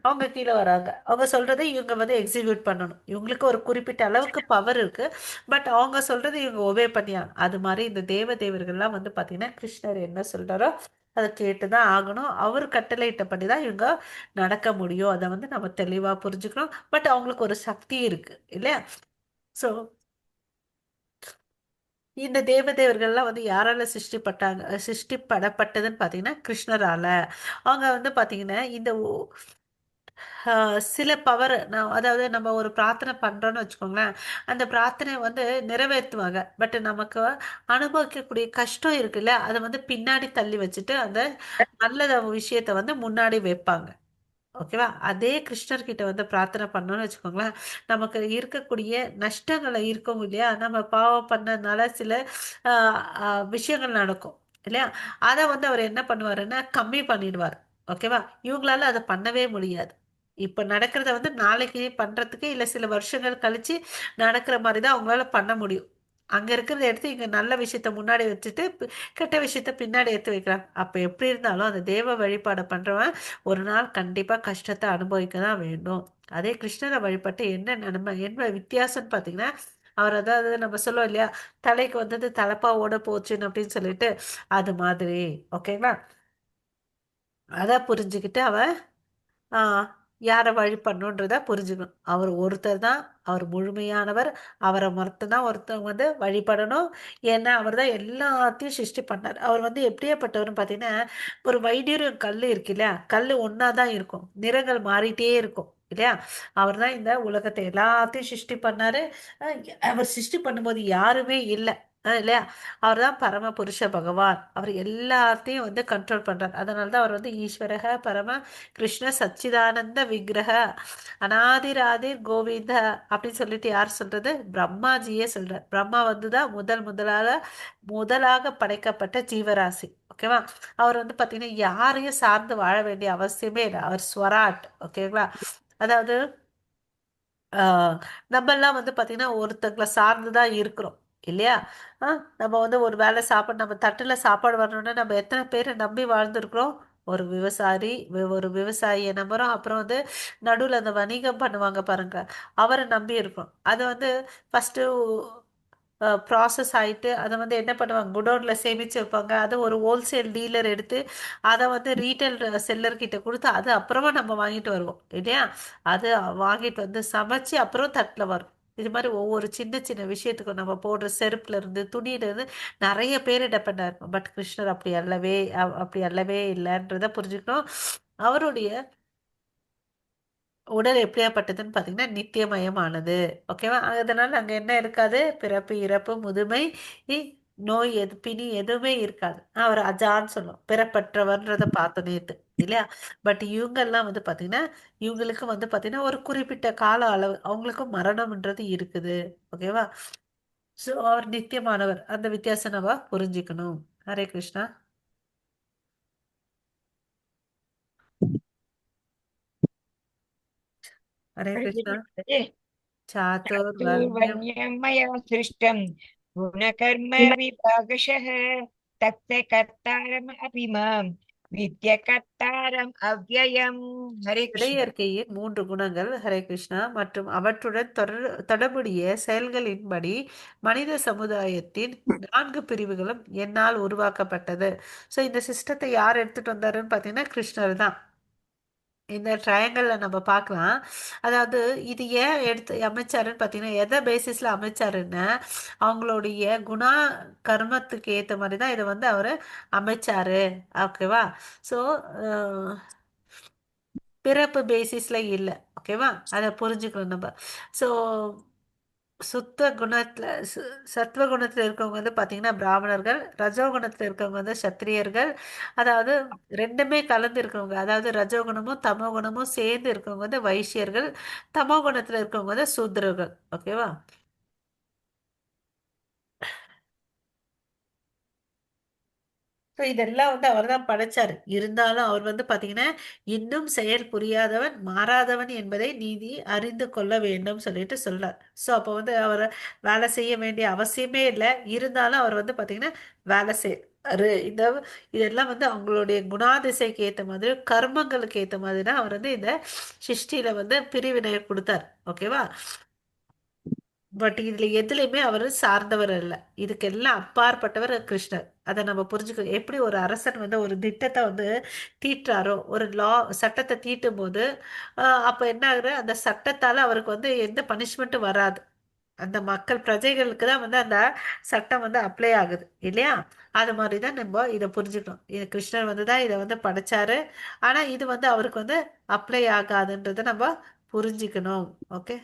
S1: அவங்க கீழே வராங்க. அவங்க சொல்றதை இவங்க வந்து எக்ஸிக்யூட் பண்ணணும். இவங்களுக்கு ஒரு குறிப்பிட்ட அளவுக்கு பவர் இருக்கு. பட் அவங்க சொல்றதை இவங்க ஒபே பண்ணியாங்க. அது மாதிரி இந்த தேவர்கள்லாம் வந்து பார்த்தீங்கன்னா கிருஷ்ணர் என்ன சொல்றாரோ அதை கேட்டுதான் ஆகணும். அவர் கட்டளையிட்டபடி தான் இவங்க நடக்க முடியும். அதை வந்து நம்ம தெளிவா புரிஞ்சுக்கணும். பட் அவங்களுக்கு ஒரு சக்தி இருக்கு இல்லையா? ஸோ இந்த தேவர்கள்லாம் வந்து யாரால சிருஷ்டிப்படப்பட்டதுன்னு பார்த்தீங்கன்னா கிருஷ்ணரால. அவங்க வந்து பார்த்தீங்கன்னா இந்த சில பவர், அதாவது நம்ம ஒரு பிரார்த்தனை பண்றோம்னு வச்சுக்கோங்களேன், அந்த பிரார்த்தனை வந்து நிறைவேற்றுவாங்க. பட் நமக்கு அனுபவிக்கக்கூடிய கஷ்டம் இருக்குல்ல, அதை வந்து பின்னாடி தள்ளி வச்சுட்டு அந்த நல்ல விஷயத்தை வந்து முன்னாடி வைப்பாங்க. ஓகேவா? அதே கிருஷ்ணர்கிட்ட வந்து பிரார்த்தனை பண்ணோம்னு வச்சுக்கோங்களேன், நமக்கு இருக்கக்கூடிய நஷ்டங்களை இருக்கும் இல்லையா? நம்ம பாவம் பண்ணதுனால சில விஷயங்கள் நடக்கும் இல்லையா? அதை வந்து அவர் என்ன பண்ணுவாருன்னா கம்மி பண்ணிடுவார். ஓகேவா? இவங்களால அதை பண்ணவே முடியாது. இப்ப நடக்கிறத வந்து நாளைக்கு பண்றதுக்கு இல்ல சில வருஷங்கள் கழிச்சு நடக்கிற மாதிரி தான் அவங்களால பண்ண முடியும். அங்க இருக்கிறத எடுத்து இங்க நல்ல விஷயத்த முன்னாடி வச்சுட்டு கெட்ட விஷயத்த பின்னாடி எடுத்து வைக்கிறாங்க. அப்ப எப்படி இருந்தாலும் அந்த தேவ வழிபாடை பண்றவன் ஒரு நாள் கண்டிப்பா கஷ்டத்தை அனுபவிக்க தான் வேண்டும். அதே கிருஷ்ணரை வழிபட்டு என்ன நன்மை, என்ன வித்தியாசம்னு பார்த்தீங்கன்னா, அவர் அதாவது நம்ம சொல்லுவோம் இல்லையா, தலைக்கு வந்தது தலப்பாவோட போச்சுன்னு அப்படின்னு சொல்லிட்டு, அது மாதிரி. ஓகேங்களா? அதை புரிஞ்சுக்கிட்டு அவ ஆ யாரை வழிபடணுன்றத புரிஞ்சுக்கணும். அவர் ஒருத்தர் தான், அவர் முழுமையானவர். அவரை மட்டும்தான் ஒருத்தவங்க வந்து வழிபடணும். ஏன்னா அவர் தான் எல்லாத்தையும் சிருஷ்டி பண்ணார். அவர் வந்து எப்படியாப்பட்டவர்னு பார்த்தீங்கன்னா, ஒரு வைடூரியம் கல் இருக்கு இல்லையா? கல் ஒன்றா தான் இருக்கும், நிறங்கள் மாறிட்டே இருக்கும் இல்லையா? அவர் தான் இந்த உலகத்தை எல்லாத்தையும் சிருஷ்டி பண்ணாரு. அவர் சிருஷ்டி பண்ணும்போது யாருமே இல்லை இல்லையா? அவர் தான் பரம புருஷ பகவான். அவர் எல்லாத்தையும் வந்து கண்ட்ரோல் பண்றார். அதனால தான் அவர் வந்து ஈஸ்வரக பரம கிருஷ்ண சச்சிதானந்த விக்கிரக அநாதிராதிர் கோவிந்த அப்படின்னு சொல்லிட்டு யார் சொல்றது? பிரம்மாஜியே சொல்றார். பிரம்மா வந்துதான் முதலாக படைக்கப்பட்ட ஜீவராசி. ஓகேவா. அவர் வந்து பார்த்தீங்கன்னா யாரையும் சார்ந்து வாழ வேண்டிய அவசியமே இல்லை. அவர் ஸ்வராட். ஓகேங்களா. அதாவது நம்மெல்லாம் வந்து பார்த்தீங்கன்னா ஒருத்தங்களை சார்ந்து தான் இருக்கிறோம் இல்லையா. ஆ நம்ம வந்து ஒரு வேளை சாப்பாடு நம்ம தட்டில் சாப்பாடு வரணும்னா நம்ம எத்தனை பேரை நம்பி வாழ்ந்துருக்குறோம். ஒரு விவசாயியை நம்புகிறோம். அப்புறம் வந்து நடுவில் அந்த வணிகம் பண்ணுவாங்க பாருங்க, அவரை நம்பி இருக்கோம். அது வந்து ஃபஸ்ட்டு ப்ராசஸ் ஆகிட்டு அதை வந்து என்ன பண்ணுவாங்க, குடோனில் சேமித்து வைப்பாங்க. அதை ஒரு ஹோல்சேல் டீலர் எடுத்து அதை வந்து ரீட்டைல் செல்லர்கிட்ட கொடுத்து அது அப்புறமா நம்ம வாங்கிட்டு வருவோம் இல்லையா. அது வாங்கிட்டு வந்து சமைச்சு அப்புறம் தட்டில் வரும். இது மாதிரி ஒவ்வொரு சின்ன சின்ன விஷயத்துக்கும் நம்ம போடுற செருப்புல இருந்து துணியில இருந்து நிறைய பேர் டிபெண்ட் ஆயிருக்கும். பட் கிருஷ்ணர் அப்படி அல்லவே இல்லைன்றத புரிஞ்சுக்கணும். அவருடைய உடல் எப்படியாப்பட்டதுன்னு பார்த்தீங்கன்னா நித்தியமயமானது. ஓகேவா. அதனால அங்கே என்ன இருக்காது, பிறப்பு இறப்பு முதுமை நோய் பிணி எதுவுமே இருக்காது. அவர் அஜான்னு சொல்லுவோம், பிறப்பற்றவர்ன்றத பார்த்தோம் நேத்து இல்லையா. பட் இவங்கெல்லாம் வந்து பார்த்தீங்கன்னா இவங்களுக்கு வந்து பார்த்தீங்கன்னா ஒரு குறிப்பிட்ட கால அளவு அவங்களுக்கும் மரணம்ன்றது இருக்குது. ஓகேவா. ஸோ அவர் நித்தியமானவர், அந்த வித்தியாசம் நம்ம புரிஞ்சுக்கணும். ஹரே கிருஷ்ணா. ஹரே கிருஷ்ணா. சாத்துர் வர்ணியம்
S3: चातुर्वर्ण्यं मया सृष्टं गुणकर्म विभागशः तस्य कर्तारम् अपि मां विद्य कर्तारम् अव्ययम् हरे कृष्ण
S1: இடையியற்கையின் 3 குணங்கள் ஹரே கிருஷ்ணா மற்றும் அவற்றுடன் தொடர்புடைய செயல்களின்படி மனித சமுதாயத்தின் 4 பிரிவுகளும் என்னால் உருவாக்கப்பட்டது. ஸோ இந்த சிஸ்டத்தை யார் எடுத்துட்டு வந்தாருன்னு பார்த்தீங்கன்னா கிருஷ்ணர் தான். இந்த ட்ரையாங்கல்ல நம்ம பார்க்கலாம். அதாவது இது ஏன் எடுத்து அமைச்சாருன்னு பார்த்தீங்கன்னா எதை பேசிஸில் அமைச்சாருன்னு அவங்களுடைய குணா கர்மத்துக்கு ஏற்ற மாதிரி தான் இதை வந்து அவர் அமைச்சாரு. ஓகேவா. ஸோ பிறப்பு பேசிஸில் இல்லை. ஓகேவா. அதை புரிஞ்சுக்கணும் நம்ம. ஸோ சுத்த குணத்தில் சத்துவ குணத்தில் இருக்கவங்க வந்து பார்த்தீங்கன்னா பிராமணர்கள், ரஜோகுணத்தில் இருக்கவங்க வந்து சத்திரியர்கள். அதாவது ரெண்டுமே கலந்து இருக்கவங்க, அதாவது ரஜோகுணமும் தமோ குணமும் சேர்ந்து இருக்கவங்க வந்து வைஷ்யர்கள், தமோ குணத்தில் இருக்கவங்க வந்து சூத்திரர்கள். ஓகேவா. ஸோ இதெல்லாம் வந்து அவர் தான் படைச்சாரு. இருந்தாலும் அவர் வந்து பார்த்தீங்கன்னா இன்னும் செயல் புரியாதவன் மாறாதவன் என்பதை நீதி அறிந்து கொள்ள வேண்டும் சொல்லிட்டு சொல்றார். ஸோ அப்போ வந்து அவர் வேலை செய்ய வேண்டிய அவசியமே இல்லை. இருந்தாலும் அவர் வந்து பார்த்தீங்கன்னா வேலை செய்யறாரு. இதெல்லாம் வந்து அவங்களுடைய குணாதிசைக்கு ஏற்ற மாதிரி கர்மங்களுக்கு ஏற்ற மாதிரி தான் அவர் வந்து இந்த சிருஷ்டியில வந்து பிரிவினை கொடுத்தார். ஓகேவா. பட் இதுல எதுலையுமே அவர் சார்ந்தவர் அல்ல. இதுக்கெல்லாம் அப்பாற்பட்டவர் கிருஷ்ணர். அதை நம்ம புரிஞ்சுக்கணும். எப்படி ஒரு அரசன் வந்து ஒரு திட்டத்தை வந்து தீட்டுறாரோ, ஒரு சட்டத்தை தீட்டும் போது அப்ப என்ன ஆகுது, அந்த சட்டத்தால அவருக்கு வந்து எந்த பனிஷ்மெண்ட்டும் வராது. அந்த மக்கள் பிரஜைகளுக்கு தான் வந்து அந்த சட்டம் வந்து அப்ளை ஆகுது இல்லையா. அது மாதிரி தான் நம்ம இதை புரிஞ்சுக்கணும். இது கிருஷ்ணர் வந்து தான் இதை வந்து படைச்சாரு. ஆனா இது வந்து அவருக்கு வந்து அப்ளை ஆகாதுன்றதை நம்ம புரிஞ்சுக்கணும். ஓகே.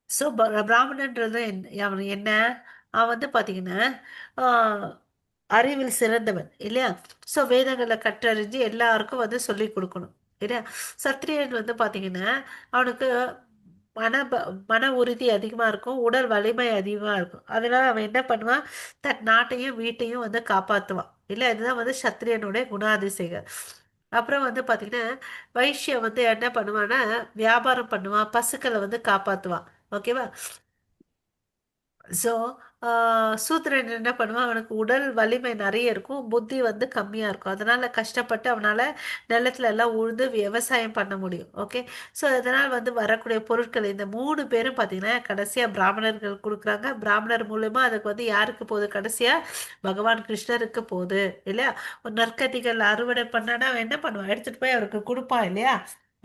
S1: ஸோ பிராமணன்றது அவன் என்ன, அவன் வந்து பார்த்தீங்கன்னா ஆஹ், அறிவில் சிறந்தவன் இல்லையா. ஸோ வேதங்களை கற்றறிஞ்சு எல்லாருக்கும் வந்து சொல்லி கொடுக்கணும் இல்லையா. சத்திரியன் வந்து பார்த்தீங்கன்னா அவனுக்கு மன மன உறுதி அதிகமாக இருக்கும், உடல் வலிமை அதிகமாக இருக்கும். அதனால அவன் என்ன பண்ணுவான், தன் நாட்டையும் வீட்டையும் வந்து காப்பாற்றுவான் இல்லை. இதுதான் வந்து சத்திரியனுடைய குணாதிசைகள். அப்புறம் வந்து பார்த்தீங்கன்னா வைஷ்யம் வந்து என்ன பண்ணுவான்னா வியாபாரம் பண்ணுவான், பசுக்களை வந்து காப்பாற்றுவான். ஓகேவா. ஸோ சூத்திரன் என்ன பண்ணுவான், அவனுக்கு உடல் வலிமை நிறைய இருக்கும், புத்தி வந்து கம்மியாக இருக்கும். அதனால கஷ்டப்பட்டு அவனால் நிலத்துல எல்லாம் உழுது விவசாயம் பண்ண முடியும். ஓகே. ஸோ அதனால் வந்து வரக்கூடிய பொருட்கள் இந்த 3 பேரும் பார்த்தீங்கன்னா கடைசியாக பிராமணர்கள் கொடுக்குறாங்க. பிராமணர் மூலமா அதுக்கு வந்து யாருக்கு போகுது, கடைசியாக பகவான் கிருஷ்ணருக்கு போகுது இல்லையா. ஒரு நற்கதிகள் அறுவடை பண்ணானா அவன் என்ன பண்ணுவான், எடுத்துகிட்டு போய் அவருக்கு கொடுப்பான் இல்லையா.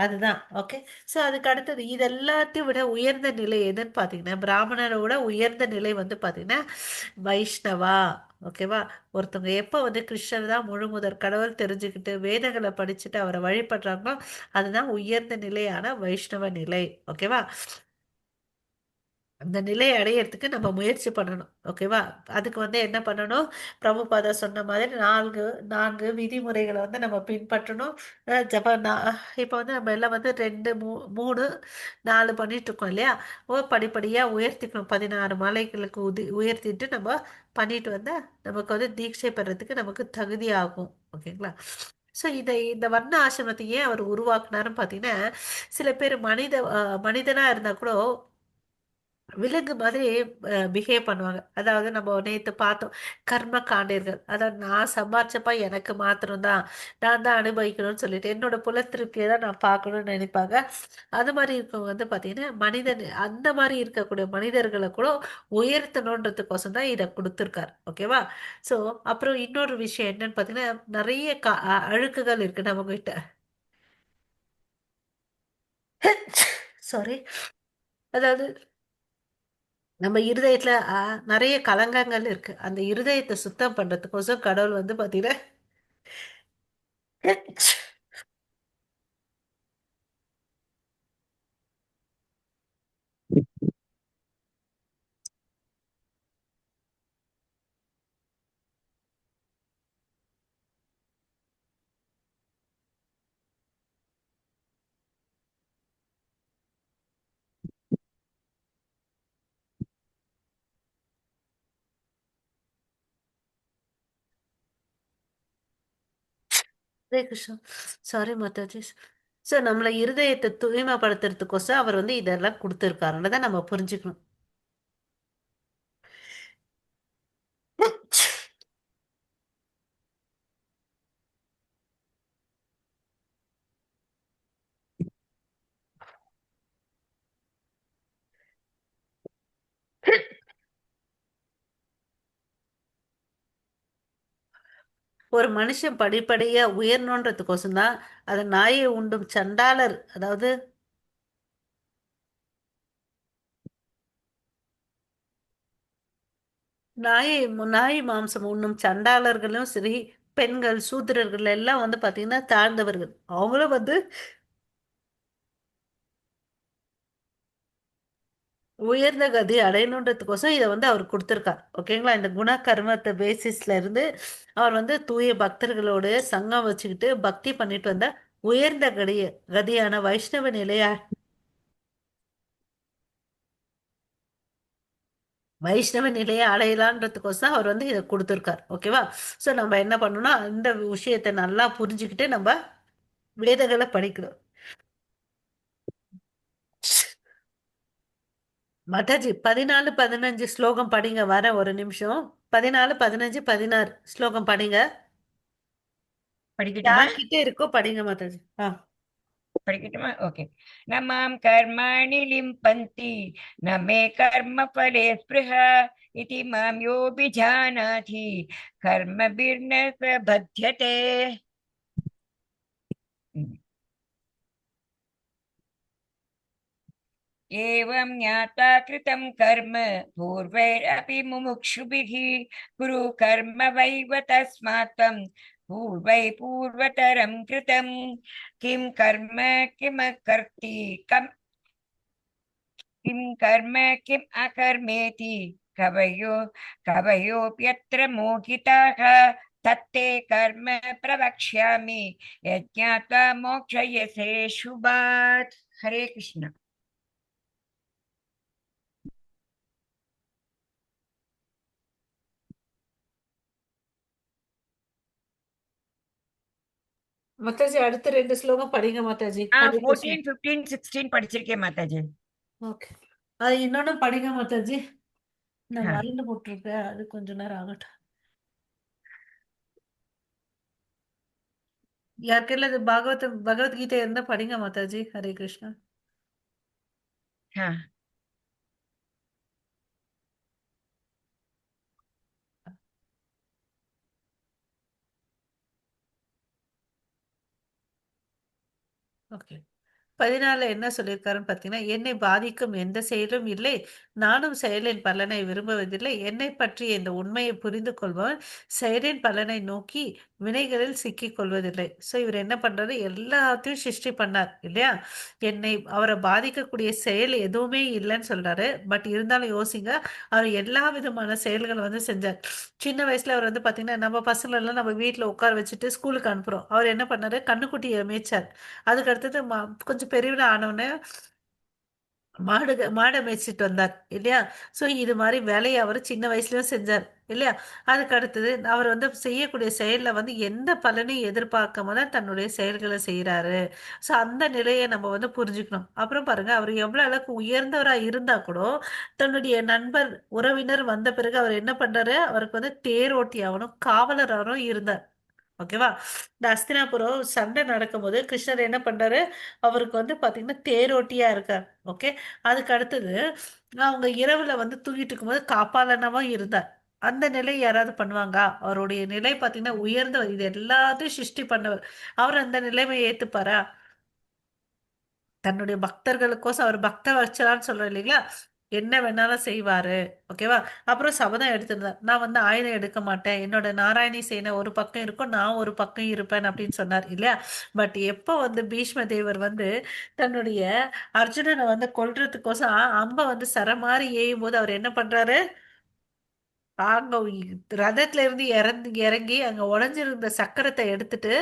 S1: அதுதான். ஓகே. ஸோ அதுக்கு அடுத்தது இது எல்லாத்தையும் விட உயர்ந்த நிலை எதுன்னு பார்த்தீங்கன்னா பிராமணரோட உயர்ந்த நிலை வந்து பார்த்தீங்கன்னா வைஷ்ணவா. ஓகேவா. ஒருத்தவங்க எப்போ வந்து கிருஷ்ணர் தான் முழு முதற் கடவுள் தெரிஞ்சுக்கிட்டு வேதங்களை படிச்சுட்டு அவரை வழிபடுறாங்களோ அதுதான் உயர்ந்த நிலையான வைஷ்ணவ நிலை. ஓகேவா. அந்த நிலையை அடையறதுக்கு நம்ம முயற்சி பண்ணணும். ஓகேவா? அதுக்கு வந்து என்ன பண்ணணும்? பிரபுபாதா சொன்ன மாதிரி நான்கு நான்கு விதிமுறைகளை வந்து நம்ம பின்பற்றணும். இப்போ வந்து நம்ம எல்லாம் வந்து 2 3 4 பண்ணிட்டு இருக்கோம் இல்லையா? படிப்படியாக உயர்த்திக்கணும். 16 மலைகளுக்கு உயர்த்திட்டு நம்ம பண்ணிட்டு வந்தா நமக்கு வந்து தீட்சை பெறதுக்கு நமக்கு தகுதியாகும். ஓகேங்களா? ஸோ இந்த வர்ண ஆசிரமத்தை ஏன் அவர் உருவாக்குனாருன்னு பார்த்தீங்கன்னா, சில பேர் மனிதனா இருந்தா கூட விலங்கு மாதிரி பிஹேவ் பண்ணுவாங்க. அதாவது நம்ம நேத்து பார்த்தோம். கர்ம காண்டீர்கள். அதாவது நான் சம்பாரிச்சப்ப எனக்கு மாத்திரம் தான். நான் தான் அனுபவிக்கணும்னு சொல்லிட்டு, என்னோட புல திருப்திய தான் நான் பார்க்கணும்னு நினைப்பாங்க. அது மாரி இருக்கவங்க வந்து பார்த்தீங்கன்னா, அந்த மாரி இருக்கக்கூடிய மனிதர்கள கூட உயர்த்தணுன்றதுக்கோசம் தான் இத குடுத்துருக்காரு. ஓகேவா? ஸோ, அப்புறம் இன்னொரு விஷயம் என்னன்னு பார்த்தீங்கன்னா, நெறைய அழுக்குகள் இருக்கு நம்மகிட்ட. சாரி. அதாவது நம்ம இருதயத்துல நிறைய கலங்கங்கள் இருக்கு. அந்த இருதயத்தை சுத்தம் பண்றதுக்கோசம் கடவுள் வந்து பாத்தீங்கன்னா ஹரே கிருஷ்ணா. சாரி மாதாஜி. சோ நம்மள இருதயத்தை தூய்மைப்படுத்துறதுக்கோசம் அவர் வந்து இதெல்லாம் கொடுத்துருக்காருன்னு தான் நம்ம புரிஞ்சுக்கணும். ஒரு மனுஷன் படிப்படியா உயரணுன்றதுக்கோசம் தான் அதை நாயை உண்டும் சண்டாளர், அதாவது நாய் மாம்சம் உண்ணும் சண்டாளர்களும் சரி, பெண்கள் சூத்திரர்கள் எல்லாம் வந்து பாத்தீங்கன்னா தாழ்ந்தவர்கள். அவங்களும் வந்து உயர்ந்த கதி அடையணுன்றதுக்கோசம் இதை வந்து அவர் கொடுத்துருக்கார். ஓகேங்களா? இந்த குண கர்மத்தை பேசிஸ்ல இருந்து அவர் வந்து தூய பக்தர்களோடு சங்கம் வச்சுக்கிட்டு பக்தி பண்ணிட்டு வந்த உயர்ந்த கதியான வைஷ்ணவ நிலையா வைஷ்ணவ நிலையை அடையலான்றதுக்கோசம் அவர் வந்து இதை கொடுத்துருக்கார். ஓகேவா? ஸோ நம்ம என்ன பண்ணணும்னா அந்த விஷயத்தை நல்லா புரிஞ்சுக்கிட்டு நம்ம வேதங்களை படிக்கணும். மட்டாஜி 14 15 ஸ்லோகம் படிங்க. வர ஒரு நிமிஷம். 14 15 16 ஸ்லோகம் படிங்க.
S3: படிக்கட்டுமா?
S1: யார்கிட்ட இருக்கோ படிங்க மாதாஜி.
S3: படிக்கட்டுமா? ஓகே. ந மாம் கர்மாணி லிம்பந்தி ந மே கர்ம ஃபலே ஸ்பிருஹா இதி மாம் யோபிஜானாதி கர்மபிர்ன பிரபத்யதே. एवं ज्ञाता कृतं कर्म पूर्वैरपि मुमुक्षुभिः कुरु कर्म वैव तस्मात् त्वं पूर्वतरं कृतं किं कर्म किमकर्ति किं कर्म किम् अकर्मेति कवयोऽप्यत्र मोहिताः तत्ते कर्म प्रवक्ष्यामि यज्ञात्वा मोक्षयसे शुभात्. हरे कृष्ण.
S1: மாதாஜி அடுத்த 2 ஸ்லோகம் படிங்க மாதாஜி. ஹரே கிருஷ்ணா.
S3: 14, 15, 16 படிச்சிருக்கேன் மாதாஜி.
S1: ஓகே. அது இன்னொன்னு படிங்க மாதாஜி. நான்
S3: ஆ,
S1: மறந்து போட்டிருக்கேன். அது கொஞ்ச நேரம் ஆகட்டும். யாருக்கெல்லாம் இது பகவத்கீதை இருந்தா படிங்க மாதாஜி. ஹரே கிருஷ்ணா.
S3: ஆ.
S1: ஓகே. 14 என்ன சொல்லியிருக்காருன்னு பார்த்தீங்கன்னா, என்னை பாதிக்கும் எந்த செயலும் இல்லை. நானும் செயலின் பலனை விரும்புவதில்லை. என்னைப் பற்றிய இந்த உண்மையை புரிந்து கொள்பவன் செயலின் பலனை நோக்கி வினைகளில் சிக்கிக் கொள்வதில்லை. ஸோ இவர் என்ன பண்றாரு, எல்லாத்தையும் சிருஷ்டி பண்ணார் இல்லையா? என்னை அவரை பாதிக்கக்கூடிய செயல் எதுவுமே இல்லைன்னு சொல்றாரு. பட் இருந்தாலும் யோசிங்க, அவர் எல்லா விதமான செயல்களை வந்து செஞ்சார். சின்ன வயசுல அவர் வந்து பாத்தீங்கன்னா, நம்ம பசங்களை எல்லாம் நம்ம வீட்டுல உட்கார வச்சுட்டு ஸ்கூலுக்கு அனுப்புறோம். அவர் என்ன பண்ணாரு, கண்ணுக்குட்டியை மேய்ச்சார். அதுக்கு அடுத்தது கொஞ்சம் பெரியவனா ஆனவுடனே மாடை மேய்ச்சிட்டு வந்தார் இல்லையா? ஸோ இது மாதிரி வேலையை அவர் சின்ன வயசுலயும் செஞ்சார் இல்லையா? அதுக்கு அடுத்தது அவர் வந்து செய்யக்கூடிய செயல்ல வந்து எந்த பலனையும் எதிர்பார்க்காம தான் தன்னுடைய செயல்களை செய்யறாரு. ஸோ அந்த நிலையை நம்ம வந்து புரிஞ்சுக்கணும். அப்புறம் பாருங்க, அவர் எவ்வளவு அளவுக்கு உயர்ந்தவரா இருந்தா கூட தன்னுடைய நண்பர் உறவினர் வந்த பிறகு அவர் என்ன பண்றாரு, அவருக்கு வந்து தேரோட்டியாவனும் காவலராகவும் இருந்தார். ஓகேவா? இந்த அஸ்தினாபுரம் சண்டை நடக்கும்போது கிருஷ்ணர் என்ன பண்றாரு, அவருக்கு வந்து பாத்தீங்கன்னா தேரோட்டியா இருக்கார். ஓகே. அதுக்கு அடுத்தது அவங்க இரவுல வந்து தூங்கிட்டு இருக்கும்போது காப்பாளனமா இருந்தார். அந்த நிலை யாராவது பண்ணுவாங்க? அவருடைய நிலை பாத்தீங்கன்னா உயர்ந்தவர், இது எல்லாத்தையும் சிருஷ்டி பண்ணவர். அவர் அந்த நிலைமையை ஏத்துப்பாரா? தன்னுடைய பக்தர்களுக்கோசம் அவர் பக்த வச்சலான்னு சொல்றோம் இல்லைங்களா? என்ன வேணாலும் செய்வாரு. ஓகேவா? அப்புறம் சபதம் எடுத்திருந்தார். நான் வந்து ஆயுதம் எடுக்க மாட்டேன். என்னோட நாராயணி சேனை ஒரு பக்கம் இருக்கும், நான் ஒரு பக்கம் இருப்பேன் அப்படின்னு சொன்னார் இல்லையா? பட் எப்போ வந்து பீஷ்ம தேவர் வந்து தன்னுடைய அர்ஜுனனை வந்து கொல்றதுக்கோசம் அம்ப வந்து சரமாரி ஏயும் போது அவர் என்ன பண்றாரு, அங்க ரதத்துல இருந்து இறங்கி இறங்கி அங்க உடைஞ்சிருந்த சக்கரத்தை எடுத்துட்டு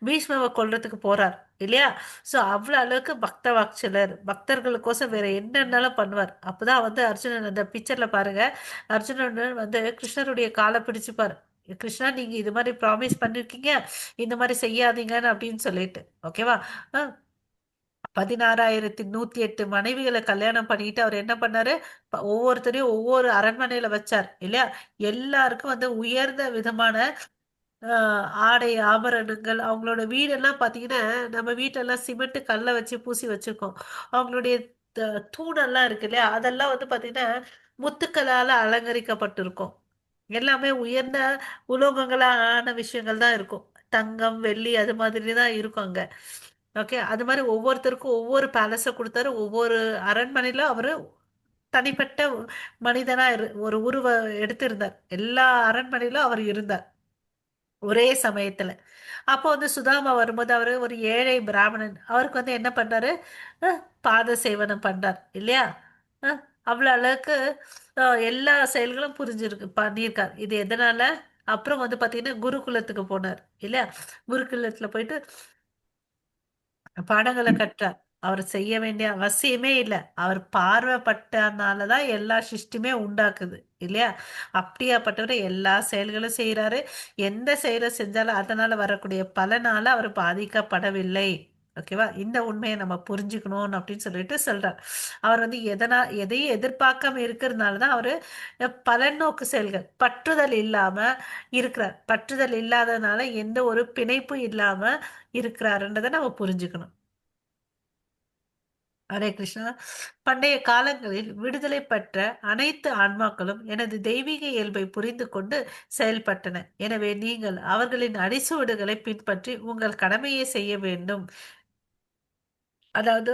S1: பீஷ்மவை கொல்றதுக்கு போறார் இல்லையா? சோ அவ்வளவு அளவுக்கு பக்த வாட்சலர், பக்தர்களுக்கோசம் வேற என்னன்னாலும் பண்ணுவார். அப்பதான் வந்து அர்ஜுனன் அந்த பிக்சர்ல பாருங்க, அர்ஜுனன் வந்து கிருஷ்ணருடைய காலை பிடிச்சுப்பார். கிருஷ்ணா, நீங்க இது மாதிரி ப்ராமிஸ் பண்ணிருக்கீங்க, இந்த மாதிரி செய்யாதீங்கன்னு அப்படின்னு சொல்லிட்டு. ஓகேவா? 16,108 மனைவிகளை கல்யாணம் பண்ணிட்டு அவர் என்ன பண்ணாரு, ஒவ்வொருத்தரையும் ஒவ்வொரு அரண்மனையில வச்சார் இல்லையா? எல்லாருக்கும் வந்து உயர்ந்த விதமான ஆடை ஆபரணங்கள், அவங்களோட வீடெல்லாம் பாத்தீங்கன்னா, நம்ம வீட்டெல்லாம் சிமெண்ட் கல்ல வச்சு பூசி வச்சிருக்கோம். அவங்களுடைய தூணெல்லாம் இருக்கு இல்லையா? அதெல்லாம் வந்து பாத்தீங்கன்னா முத்துக்களால அலங்கரிக்கப்பட்டிருக்கும். எல்லாமே உயர்ந்த உலோகங்களா ஆன விஷயங்கள் தான் இருக்கும். தங்கம், வெள்ளி அது மாதிரி தான் இருக்கும் அங்க. ஓகே. அது மாதிரி ஒவ்வொருத்தருக்கும் ஒவ்வொரு பேலஸ கொடுத்தாரு. ஒவ்வொரு அரண்மனையில அவரு தனிப்பட்ட மனிதனா ஒரு உருவ எடுத்திருந்தார். எல்லா அரண்மனையிலும் அவர் இருந்தார் ஒரே சமயத்துல. அப்போ வந்து சுதாமா வரும்போது அவரு ஒரு ஏழை பிராமணன். அவருக்கு வந்து என்ன பண்றாரு, பாத சேவனம் பண்றார் இல்லையா? அஹ், அவ்வளவு அளவுக்கு எல்லா செயல்களும் புரிஞ்சிருக்கு பண்ணியிருக்கார். இது எதனால? அப்புறம் வந்து பாத்தீங்கன்னா குருகுலத்துக்கு போனார் இல்லையா? குருகுலத்துல போயிட்டு பாடங்களை கற்றார். அவர் செய்ய வேண்டிய அவசியமே இல்லை. அவர் பார்வைப்பட்டனாலதான் எல்லா சிருஷ்டியுமே உண்டாக்குது இல்லையா? அப்படியாப்பட்டவர் எல்லா செயல்களும் செய்யறாரு. எந்த செயலை செஞ்சாலும் அதனால வரக்கூடிய பலனால அவர் பாதிக்கப்படவில்லை. ஓகேவா? இந்த உண்மையை நம்ம புரிஞ்சுக்கணும் அப்படின்னு சொல்லிட்டு சொல்றார். அவர் வந்து எதையும் எதிர்பார்க்காம இருக்கிறதுனாலதான் அவரு பலநோக்கு செயல்கள், பற்றுதல் இல்லாம இருக்கிறார். பற்றுதல் இல்லாததுனால எந்த ஒரு பிணைப்பும் இல்லாம இருக்கிறாருன்றதை நம்ம புரிஞ்சுக்கணும். ஹரே கிருஷ்ணா. பண்டைய காலங்களில் விடுதலை பெற்ற அனைத்து ஆன்மாக்களும் எனது தெய்வீக இயல்பை புரிந்து கொண்டு செயல்பட்டன. எனவே நீங்கள் அவர்களின் அடிசுவடுகளை பின்பற்றி உங்கள் கடமையை செய்ய வேண்டும். அதாவது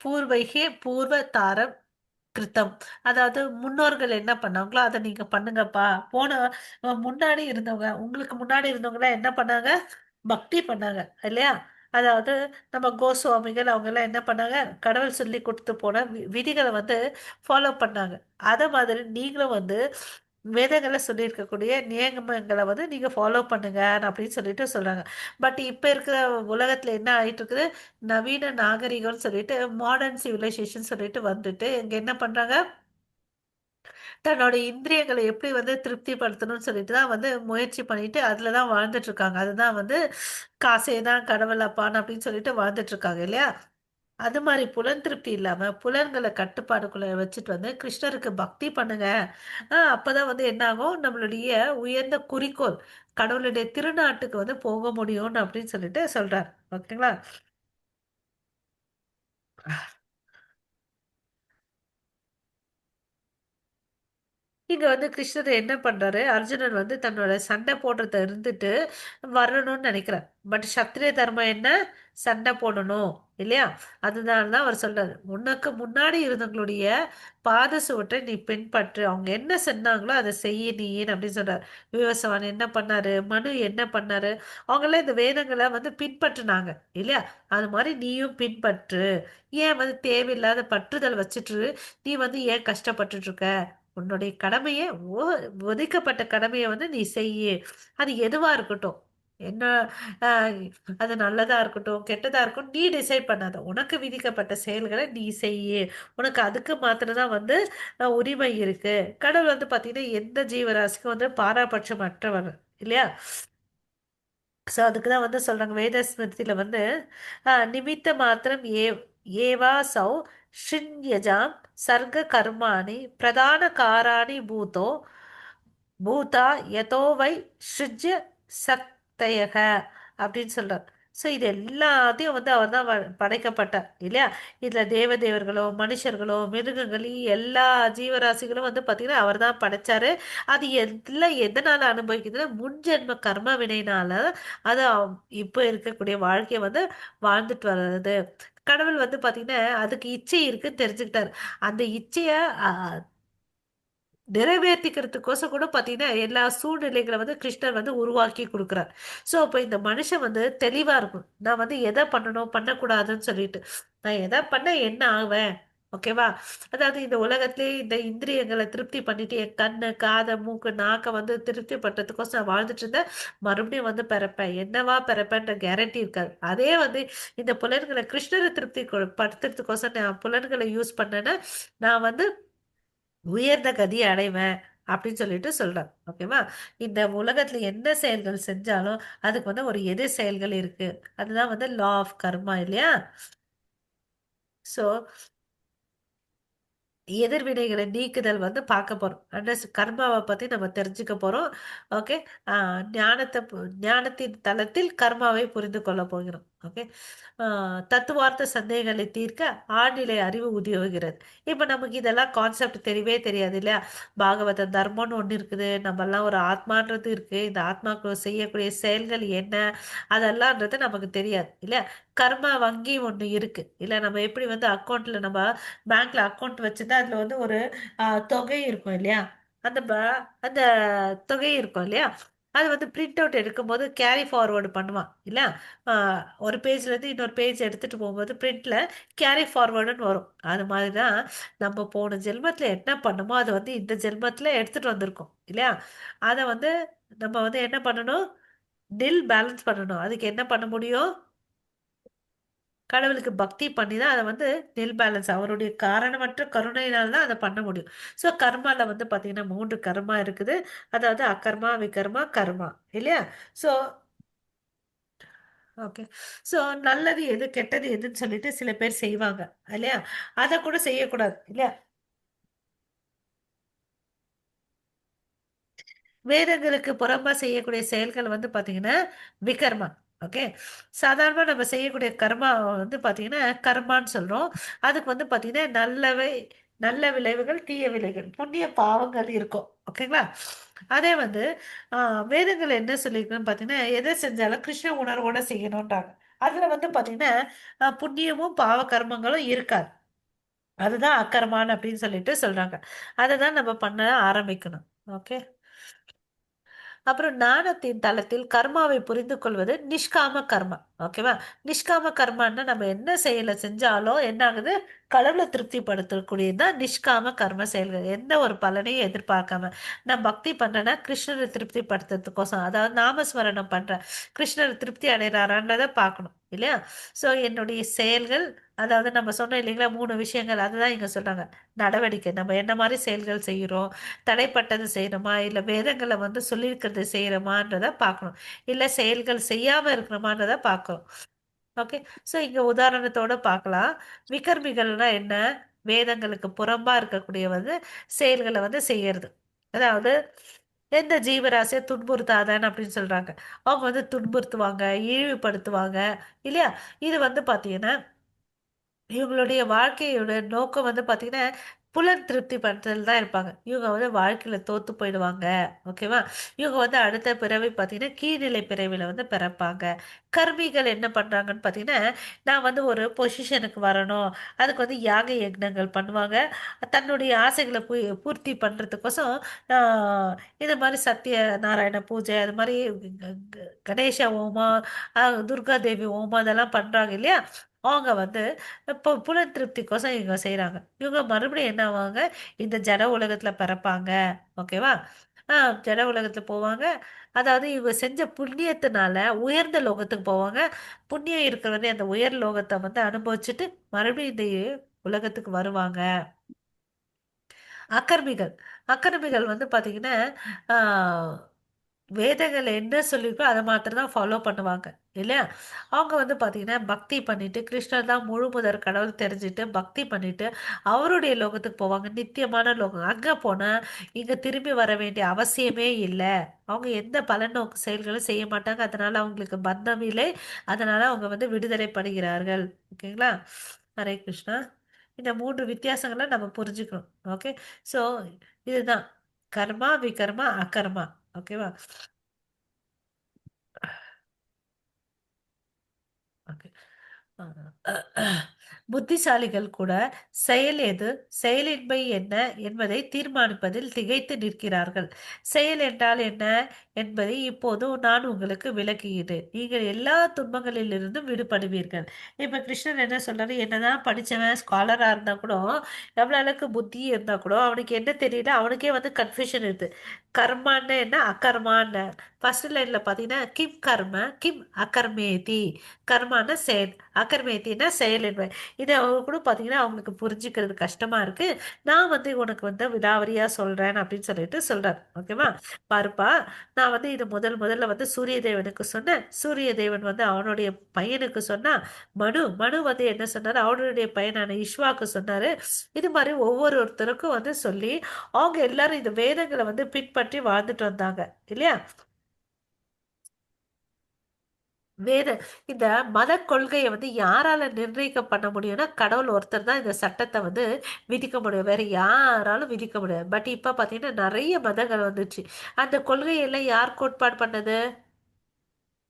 S1: பூர்வைகே பூர்வ தாரம் கிருத்தம். அதாவது முன்னோர்கள் என்ன பண்ணாங்களோ அதை நீங்க பண்ணுங்கப்பா. போன முன்னாடி இருந்தவங்க, உங்களுக்கு முன்னாடி இருந்தவங்க எல்லாம் என்ன பண்ணாங்க, பக்தி பண்ணாங்க இல்லையா? அதாவது நம்ம கோஸ்வாமிகள் அவங்க எல்லாம் என்ன பண்ணாங்க, கடவுள் சொல்லி கொடுத்து போன விதிகளை வந்து ஃபாலோ பண்ணாங்க. அத மாதிரி நீங்களும் வந்து வேதங்களை சொல்லியிருக்கக்கூடிய நியமங்களை வந்து நீங்க ஃபாலோ பண்ணுங்க அப்படின்னு சொல்லிட்டு சொல்றாங்க. பட் இப்ப இருக்கிற உலகத்துல என்ன ஆயிட்டு இருக்குது, நவீன நாகரிகம்னு சொல்லிட்டு மாடர்ன் சிவிலைசேஷன் சொல்லிட்டு வந்துட்டு இங்க என்ன பண்றாங்க, தன்னோட இந்திரியங்களை எப்படி வந்து திருப்திப்படுத்தணும்னு சொல்லிட்டு தான் வந்து முயற்சி பண்ணிட்டு அதுல தான் வாழ்ந்துட்டு இருக்காங்க. அதுதான் வந்து காசே தான் கடவுள் அப்பான்னு அப்படின்னு சொல்லிட்டு வாழ்ந்துட்டு இருக்காங்க இல்லையா? அது மாதிரி புலன் திருப்தி இல்லாம புலன்களை கட்டுப்பாடுக்குள்ள வச்சுட்டு வந்து கிருஷ்ணருக்கு பக்தி பண்ணுங்க. அப்பதான் வந்து என்ன ஆகும், நம்மளுடைய உயர்ந்த குறிக்கோள் கடவுளுடைய திருநாட்டுக்கு வந்து போக முடியும் அப்படின்னு சொல்லிட்டு சொல்றார். ஓகேங்களா? இங்க வந்து கிருஷ்ணர் என்ன பண்றாரு, அர்ஜுனன் வந்து தன்னோட சண்டை போடுறத இருந்துட்டு வரணும்னு நினைக்கிறார். பட் சத்திரிய தர்மம் என்ன? சண்டை போடணும் இல்லையா? அதனால தான் அவர் சொல்றாரு, உனக்கு முன்னாடி இருந்தவங்களுடைய பாத சுவற்றை நீ பின்பற்று. அவங்க என்ன சொன்னாங்களோ அதை செய்ய நீன்னு அப்படின்னு சொல்றாரு. விவசாவன் என்ன பண்ணாரு, மனு என்ன பண்ணாரு, அவங்களாம் இந்த வேதங்களை வந்து பின்பற்றுனாங்க இல்லையா? அது மாதிரி நீயும் பின்பற்று. ஏன் வந்து தேவையில்லாத பற்றுதல் வச்சுட்டு நீ வந்து ஏன் கஷ்டப்பட்டுட்டு இருக்க? உன்னுடைய கடமையை ஒதுக்கப்பட்ட கடமையை வந்து நீ செய்யு. அது எதுவா இருக்கட்டும், என்ன ஆஹ், அது நல்லதா இருக்கட்டும் கெட்டதா இருக்கட்டும், நீ டிசைட் பண்ணாத. உனக்கு விதிக்கப்பட்ட செயல்களை நீ செய்யு. உனக்கு அதுக்கு மாத்திரம்தான் வந்து உரிமை இருக்கு. கடவுள் வந்து பாத்தீங்கன்னா எந்த ஜீவராசிக்கும் வந்து பாராபட்சம் அற்றவர் இல்லையா? ஸோ அதுக்கு தான் வந்து சொல்றாங்க வேத ஸ்மிருதியில வந்து நிமித்த மாத்திரம் ஏவா சௌ ஷின்யஜாம் சர்க்க கர்மாணி பிரதான காராணி பூதா யதோ வை ஸ்ருஜ்ய சக்தயக அப்படின்னு சொல்றார். ஸோ இது எல்லாத்தையும் வந்து அவர் தான் படைக்கப்பட்டார் இல்லையா? இதுல தேவதேவர்களோ மனுஷர்களோ மிருகங்களி எல்லா ஜீவராசிகளும் வந்து பார்த்தீங்கன்னா அவர் தான் படைச்சாரு. அது எல்லாம் எதனால அனுபவிக்குதுன்னா முன்ஜென்ம கர்ம வினைனால அது இப்போ இருக்கக்கூடிய வாழ்க்கையை வந்து வாழ்ந்துட்டு வர்றது. கடவுள் வந்து பார்த்தீங்கன்னா அதுக்கு இச்சை இருக்குன்னு தெரிஞ்சுக்கிட்டாரு. அந்த இச்சையை நிறைவேற்றிக்கிறதுக்கோசம் கூட பார்த்தீங்கன்னா எல்லா சூழ்நிலைகளை வந்து கிருஷ்ணர் வந்து உருவாக்கி கொடுக்குறார். ஸோ அப்போ இந்த மனுஷன் வந்து தெளிவாக இருக்கும், நான் வந்து எதை பண்ணணும் பண்ணக்கூடாதுன்னு சொல்லிட்டு. நான் எதை பண்ண என்ன ஆவேன், ஓகேவா? அதாவது இந்த உலகத்திலே இந்த இந்திரியங்களை திருப்தி பண்ணிட்டு என் கண்ணு காதை மூக்கு நாக்கை வந்து திருப்தி பண்றதுக்கோசம் நான் வாழ்ந்துட்டு இருந்தேன். மறுபடியும் வந்து பிறப்பேன், என்னவா பிறப்பேன்ற கேரண்டி இருக்காது. அதே வந்து இந்த புலன்களை கிருஷ்ணரை திருப்தி படுத்துறதுக்கோசம் நான் புலன்களை யூஸ் பண்ணேன்னா நான் வந்து உயர்ந்த கதியை அடைவேன் அப்படின்னு சொல்லிட்டு சொல்றார். ஓகேவா? இந்த உலகத்துல என்ன செயல்கள் செஞ்சாலும் அதுக்கு வந்து ஒரு எதிர் செயல்கள் இருக்கு. அதுதான் வந்து லா ஆஃப் கர்மா இல்லையா? ஸோ எதிர்வினைகளை நீக்குதல் வந்து பார்க்க போறோம். அண்டர்ஸ் கர்மாவை பத்தி நம்ம தெரிஞ்சுக்க போறோம். ஓகே. ஞானத்தின் தளத்தில் கர்மாவை புரிந்து கொள்ள போகிறோம். ஓகே. தத்துவார்த்த சந்தேகங்களை தீர்க்க ஆழ்நிலை அறிவு உதவுகிறது. இப்போ நமக்கு இதெல்லாம் கான்செப்ட் தெரியவே தெரியாது இல்லையா? பாகவத தர்மம்னு ஒன்று இருக்குது, நம்மெல்லாம் ஒரு ஆத்மான்றது இருக்கு, இந்த ஆத்மாக்கு செய்யக்கூடிய செயல்கள் என்ன அதெல்லாம்ன்றது நமக்கு தெரியாது இல்லையா? கர்மா வங்கி ஒன்று இருக்கு இல்லை? நம்ம எப்படி வந்து அக்கௌண்ட்ல நம்ம பேங்க்ல அக்கௌண்ட் வச்சிருந்தா அதுல வந்து ஒரு தொகை இருக்கும் இல்லையா? அந்த அந்த தொகை இருக்கும் இல்லையா? அது வந்து பிரிண்ட் அவுட் எடுக்கும்போது கேரி ஃபார்வர்டு பண்ணுவான் இல்ல? ஒரு பேஜ்ல இருந்து இன்னொரு பேஜ் எடுத்துட்டு போகும்போது பிரிண்ட்ல கேரி ஃபார்வர்டுன்னு வரும். அது மாதிரி தான் நம்ம போன ஜென்மத்துல என்ன பண்ணுமோ அதை வந்து இந்த ஜென்மத்துல எடுத்துட்டு வந்திருக்கோம் இல்லையா? அதை வந்து நம்ம வந்து என்ன பண்ணணும்? நில் பேலன்ஸ் பண்ணணும். அதுக்கு என்ன பண்ண முடியும்? கடவுளுக்கு பக்தி பண்ணி தான் அதை வந்து நில் பேலன்ஸ் அவருடைய காரணமற்ற கருணையினால தான் அதை பண்ண முடியும். ஸோ கர்மால வந்து பார்த்தீங்கன்னா 3 கர்மா இருக்குது. அதாவது அகர்மா விகர்மா கர்மா இல்லையா? So okay. ஸோ நல்லது எது கெட்டது எதுன்னு சொல்லிட்டு சில பேர் செய்வாங்க இல்லையா? அதை கூட செய்யக்கூடாது இல்லையா? வேதங்களுக்கு புறம்பா செய்யக்கூடிய செயல்கள் வந்து பார்த்தீங்கன்னா விகர்மா. ஓகே. சாதாரணமாக நம்ம செய்யக்கூடிய கர்மா வந்து பார்த்தீங்கன்னா கர்மான்னு சொல்கிறோம். அதுக்கு வந்து பார்த்தீங்கன்னா நல்ல விளைவுகள் தீய விளைவுகள் புண்ணிய பாவங்கள் இருக்கும். ஓகேங்களா? அதே வந்து வேதங்கள் என்ன சொல்லியிருக்குன்னு பார்த்தீங்கன்னா எதை செஞ்சாலும் கிருஷ்ண உணர்வோட செய்யணுன்றாங்க. அதில் வந்து பார்த்தீங்கன்னா புண்ணியமும் பாவ கர்மங்களும் இருக்காது. அதுதான் அக்கர்மான் அப்படின்னு சொல்லிட்டு சொல்றாங்க. அதை தான் நம்ம பண்ண ஆரம்பிக்கணும். ஓகே. அப்புறம் ஞானத்தின் தளத்தில் கர்மாவை புரிந்து கொள்வது நிஷ்காம கர்மா. ஓகேவா? நிஷ்காம கர்மான்னா நம்ம என்ன செயலை செஞ்சாலும் என்ன ஆகுது? கடவுளை திருப்திப்படுத்தக்கூடியதுதான் நிஷ்காம கர்ம செயல்கள். எந்த ஒரு பலனையும் எதிர்பார்க்காம நான் பக்தி பண்றேன்னா கிருஷ்ணரை திருப்திப்படுத்துறதுக்கோசம், அதாவது நாமஸ்மரணம் பண்றேன், கிருஷ்ணரை திருப்தி அடைகிறாரான்றதை பார்க்கணும் இல்லையா? ஸோ என்னுடைய செயல்கள், அதாவது நம்ம சொன்னோம் இல்லைங்களா 3 விஷயங்கள், அதுதான் இங்க சொல்றாங்க. நடவடிக்கை, நம்ம என்ன மாதிரி செயல்கள் செய்கிறோம், தடைப்பட்டது செய்யணுமா இல்லை வேதங்களை வந்து சொல்லியிருக்கிறது செய்யறோமான்றத பார்க்கணும், இல்லை செயல்கள் செய்யாம இருக்கிறோமான்றத பார்க்கணும். ஓகே. ஸோ இங்க உதாரணத்தோட பார்க்கலாம். விகர்மிகள்னா என்ன? வேதங்களுக்கு புறம்பா இருக்கக்கூடிய வந்து செயல்களை வந்து செய்யறது. அதாவது எந்த ஜீவராசியை துன்புறுத்தாதன்னு அப்படின்னு சொல்றாங்க. அவங்க வந்து துன்புறுத்துவாங்க, இழிவுபடுத்துவாங்க இல்லையா? இது வந்து பார்த்தீங்கன்னா இவங்களுடைய வாழ்க்கையோட நோக்கம் வந்து பார்த்தீங்கன்னா புலன் திருப்தி பண்றதுல தான் இருப்பாங்க. இவங்க வந்து வாழ்க்கையில தோத்து போயிடுவாங்க. ஓகேவா? இவங்க வந்து அடுத்த பிறவி பார்த்தீங்கன்னா, கீழ்நிலை பிறவில வந்து பிறப்பாங்க. கர்மிகள் என்ன பண்றாங்கன்னு பார்த்தீங்கன்னா, நான் வந்து ஒரு பொசிஷனுக்கு வரணும். அதுக்கு வந்து யாக யக்னங்கள் பண்ணுவாங்க. தன்னுடைய ஆசைகள பூர்த்தி பண்றதுக்கோசம், ஆ இது மாரி சத்யநாராயண பூஜை, அது மாரி கணேச ஹோமம், துர்கா தேவி ஹோமம் அதெல்லாம் பண்றாங்க இல்லையா? அவங்க வந்து இப்போ புலன் திருப்திக்கோசம் இவங்க செய்றாங்க. இவங்க மறுபடியும் என்ன ஆவாங்க, இந்த ஜட உலகத்துல பிறப்பாங்க. ஓகேவா? ஆ ஜட உலகத்துல போவாங்க. அதாவது இவங்க செஞ்ச புண்ணியத்தினால உயர்ந்த லோகத்துக்கு போவாங்க. புண்ணியம் இருக்கிறவங்க அந்த உயர் லோகத்தை வந்து அனுபவிச்சுட்டு மறுபடியும் இந்த உலகத்துக்கு வருவாங்க. அக்கர்மிகள் அக்கர்மிகள் வந்து பார்த்தீங்கன்னா, ஆ வேதங்கள் என்ன சொல்லியிருக்கோ அதை மாத்திரம் தான் ஃபாலோ பண்ணுவாங்க இல்லையா? அவங்க வந்து பார்த்தீங்கன்னா, பக்தி பண்ணிட்டு கிருஷ்ணர் தான் முழு முதற் கடவுள் தெரிஞ்சுட்டு பக்தி பண்ணிட்டு அவருடைய லோகத்துக்கு போவாங்க. நித்தியமான லோகம். அங்கே போனால் இங்கே திரும்பி வர வேண்டிய அவசியமே இல்லை. அவங்க எந்த பலநோக்கு செயல்களும் செய்ய மாட்டாங்க. அதனால அவங்களுக்கு பந்தம் இல்லை. அதனால அவங்க வந்து விடுதலை படுகிறார்கள். ஓகேங்களா? ஹரே கிருஷ்ணா. இந்த 3 வித்தியாசங்களை நம்ம புரிஞ்சுக்கணும். ஓகே. ஸோ இதுதான் கர்மா, விகர்மா, அகர்மா. ஓகேவா? ஓகே. புத்திசாலிகள் கூட செயல் எது, செயலின்மை என்ன என்பதை தீர்மானிப்பதில் திகைத்து நிற்கிறார்கள். செயல் என்றால் என்ன என்பதை இப்போது நான் உங்களுக்கு விளக்குகிறேன். நீங்கள் எல்லா துன்பங்களிலிருந்தும் விடுபடுவீர்கள். இப்ப கிருஷ்ணன் என்ன சொல்றாரு, என்னதான் படிச்சவன் ஸ்காலரா இருந்தா கூட, எவ்வளவு அளவுக்கு புத்தி இருந்தா கூட அவனுக்கு என்ன தெரியல, அவனுக்கே வந்து கன்ஃபியூஷன் இருக்கு. கர்மான்னு என்ன, அகர்மான்னு. ஃபர்ஸ்ட் லைன்ல பாத்தீங்கன்னா, கிம் கர்ம கிம் அகர்மேதி. கர்மான செயல், அகர்மேத்தினா செயலின்மை. இது அவங்க கூட பார்த்தீங்கன்னா அவங்களுக்கு புரிஞ்சுக்கிறது கஷ்டமா இருக்கு. நான் வந்து உனக்கு வந்து விலாவரியா சொல்றேன் அப்படின்னு சொல்லிட்டு சொல்றாரு. ஓகேவா? பாருப்பா, நான் வந்து இது முதல்ல வந்து சூரிய தேவனுக்கு சொன்னேன். சூரிய தேவன் வந்து அவனுடைய பையனுக்கு சொன்னா, மனு வந்து என்ன சொன்னாரு, அவனுடைய பையனான இஷ்வாக்கு சொன்னாரு. இது மாதிரி ஒவ்வொருத்தருக்கும் வந்து சொல்லி அவங்க எல்லாரும் இந்த வேதங்களை வந்து பின்பற்றி வாழ்ந்துட்டு வந்தாங்க இல்லையா? வேத இந்த மத கொள்கையை வந்து யாரால நிர்ணயிக்க பண்ண முடியும்னா கடவுள் ஒருத்தர் தான் இந்த சட்டத்தை வந்து விதிக்க முடியும். வேற யாராலும் விதிக்க முடியாது. பட் இப்ப பாத்தீங்கன்னா நிறைய மதங்கள் வந்துச்சு. அந்த கொள்கையெல்லாம் யார் கோட்பாடு பண்ணது?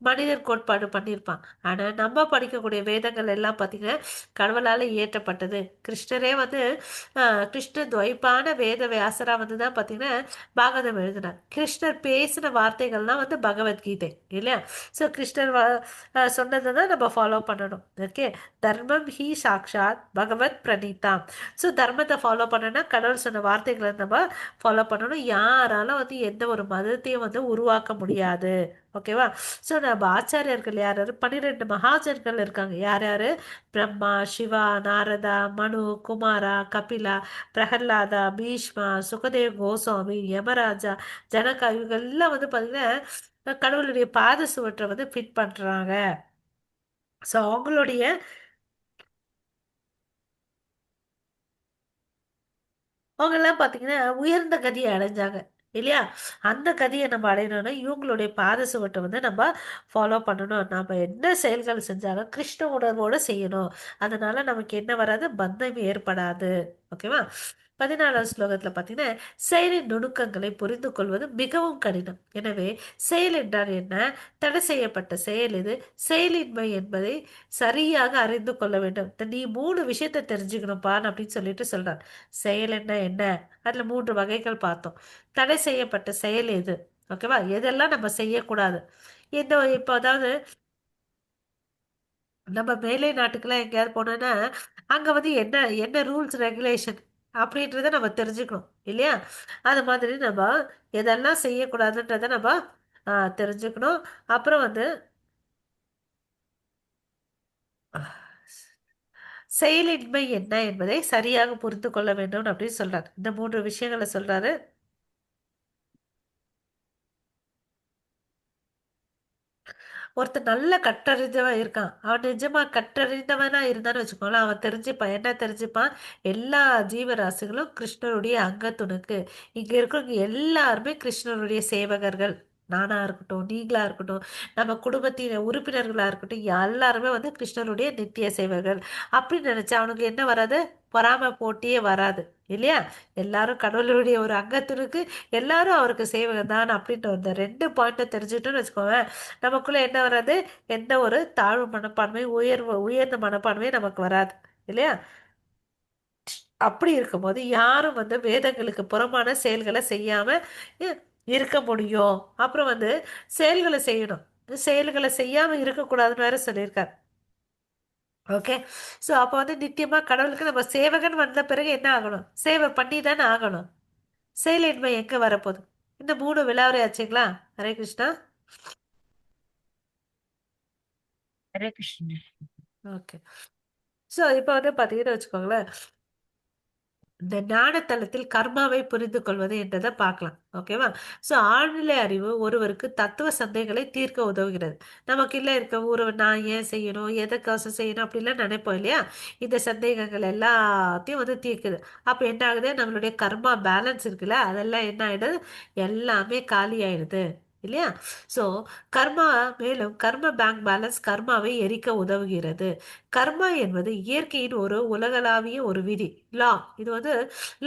S1: மனிதர் கோட்பாடு பண்ணியிருப்பான். ஆனா நம்ம படிக்கக்கூடிய வேதங்கள் எல்லாம் பார்த்தீங்கன்னா கடவுளால இயற்றப்பட்டது. கிருஷ்ணரே வந்து கிருஷ்ண துவைப்பான வேத வியாசரா வந்து தான் பார்த்தீங்கன்னா பாகவதம் எழுதினார். கிருஷ்ணர் பேசின வார்த்தைகள்லாம் வந்து பகவத்கீதை இல்லையா? ஸோ கிருஷ்ணர் சொன்னதை தான் நம்ம ஃபாலோ பண்ணணும். ஓகே. தர்மம் ஹி சாக்ஷாத் பகவத் பிரணீதாம். ஸோ தர்மத்தை ஃபாலோ பண்ணனா கடவுள் சொன்ன வார்த்தைகளை நம்ம ஃபாலோ பண்ணணும். யாராலும் வந்து எந்த ஒரு மதத்தையும் வந்து உருவாக்க முடியாது. ஓகேவா? ஸோ நம்ம ஆச்சாரியர்கள் யார் யார், 12 மகாஜர்கள் இருக்காங்க. யார் யாரு? பிரம்மா, சிவா, நாரதா, மனு, குமாரா, கபிலா, பிரகலாதா, பீஷ்மா, சுகதேவ் கோஸ்வாமி, யமராஜா, ஜனகா, இவங்க எல்லாம் வந்து பார்த்தீங்கன்னா கடவுளுடைய பாத சுவற்றை வந்து ஃபிட் பண்றாங்க. ஸோ அவங்களுடைய அவங்கெல்லாம் பார்த்தீங்கன்னா உயர்ந்த கதியை அடைஞ்சாங்க இல்லையா? அந்த கதியை நம்ம அடையணும்னா இவங்களுடைய பாத சுவட்டை வந்து நம்ம ஃபாலோ பண்ணணும். நம்ம என்ன செயல்கள் செஞ்சாலும் கிருஷ்ண உணர்வோடு செய்யணும். அதனால நமக்கு என்ன வராது, பந்தம் ஏற்படாது. ஓகேவா? 14வது ஸ்லோகத்தில் பார்த்தீங்கன்னா, செயலின் நுணுக்கங்களை புரிந்து கொள்வது மிகவும் கடினம். எனவே செயல் என்றால் என்ன, தடை செய்யப்பட்ட செயல் இது, செயலின்மை என்பதை சரியாக அறிந்து கொள்ள வேண்டும். நீ 3 விஷயத்தை தெரிஞ்சுக்கணும்ப்பான்னு அப்படின்னு சொல்லிட்டு சொல்றார். செயல் என்ன, அதுல 3 வகைகள் பார்த்தோம். தடை செய்யப்பட்ட செயல் எது? ஓகேவா? எதெல்லாம் நம்ம செய்யக்கூடாது? இந்த இப்போ அதாவது நம்ம மேலை நாட்டுக்கெல்லாம் எங்கேயாவது போனோம்னா அங்க வந்து என்ன என்ன ரூல்ஸ் ரெகுலேஷன் அப்படின்றத நம்ம தெரிஞ்சுக்கணும் இல்லையா? அது மாதிரி நம்ம எதெல்லாம் செய்யக்கூடாதுன்றத நம்ம தெரிஞ்சுக்கணும். அப்புறம் வந்து செயலின்மை என்ன என்பதை சரியாக புரிந்து கொள்ள வேண்டும் அப்படின்னு சொல்றாரு. இந்த 3 விஷயங்களை சொல்றாரு. ஒருத்தன் நல்ல கற்றறிந்தவன் இருக்கான். அவன் நிஜமா கற்றறிந்தவனா இருந்தான்னு வச்சுக்கோங்களேன், அவன் தெரிஞ்சுப்பான். என்ன தெரிஞ்சுப்பான்? எல்லா ஜீவராசிகளும் கிருஷ்ணருடைய அங்க துணுக்கு. இங்க இருக்கிறவங்க எல்லாருமே கிருஷ்ணருடைய சேவகர்கள். நானா இருக்கட்டும், நீங்களா இருக்கட்டும், நம்ம குடும்பத்தின் உறுப்பினர்களா இருக்கட்டும், எல்லாருமே வந்து கிருஷ்ணருடைய நித்திய சேவகர்கள் அப்படின்னு நினைச்சா அவனுக்கு என்ன வராது? பொறாமை போட்டியே வராது இல்லையா? எல்லாரும் கடவுளுடைய ஒரு அங்கத்திற்கு எல்லாரும் அவருக்கு சேவகன் தான் அப்படின்ற அந்த 2 பாயிண்ட்டை தெரிஞ்சுக்கிட்டோம்னு வச்சுக்கோங்க, நமக்குள்ள என்ன வராது? எந்த ஒரு தாழ்வு மனப்பான்மை, உயர்ந்த மனப்பான்மை நமக்கு வராது இல்லையா? அப்படி இருக்கும்போது யாரும் வந்து வேதங்களுக்கு புறம்பான செயல்களை செய்யாம இ- இருக்க முடியும். அப்புறம் வந்து செயல்களை செய்யணும். செயல்களை செய்யாம இருக்கக்கூடாதுன்னு வேற சொல்லியிருக்கார். ஓகே. ஸோ அப்போ வந்து நித்தியமா கடவுளுக்கு நம்ம சேவகன் வந்த பிறகு என்ன ஆகணும்? சேவை பண்ணி தானே ஆகணும். செயலின்மை எங்க வரப்போகுது? இந்த 3 விலாவரியாச்சுங்களா? ஹரே கிருஷ்ணா.
S3: ஹரே கிருஷ்ண.
S1: ஓகே. ஸோ இப்போ வந்து பார்த்தீங்கன்னு வச்சுக்கோங்களேன், இந்த ஞானத்தலத்தில் கர்மாவை புரிந்து கொள்வது என்றதை பார்க்கலாம். ஓகேவா? ஸோ ஆழ்நிலை அறிவு ஒருவருக்கு தத்துவ சந்தேகங்களை தீர்க்க உதவுகிறது. நமக்கு இல்லை இருக்க ஒரு நான் ஏன் செய்யணும், எதற்காக செய்யணும் அப்படிலாம் நினைப்போம் இல்லையா? இந்த சந்தேகங்கள் எல்லாத்தையும் வந்து தீர்க்குது. அப்போ என்ன ஆகுது? நம்மளுடைய கர்மா பேலன்ஸ் இருக்குல்ல, அதெல்லாம் என்ன ஆயிடுது? எல்லாமே காலி ஆயிடுது இல்லையா? ஸோ கர்மா, மேலும் கர்ம பேங்க் பேலன்ஸ் கர்மாவை எரிக்க உதவுகிறது. கர்மா என்பது இயற்கையின் ஒரு உலகளாவிய ஒரு விதி, லா. இது வந்து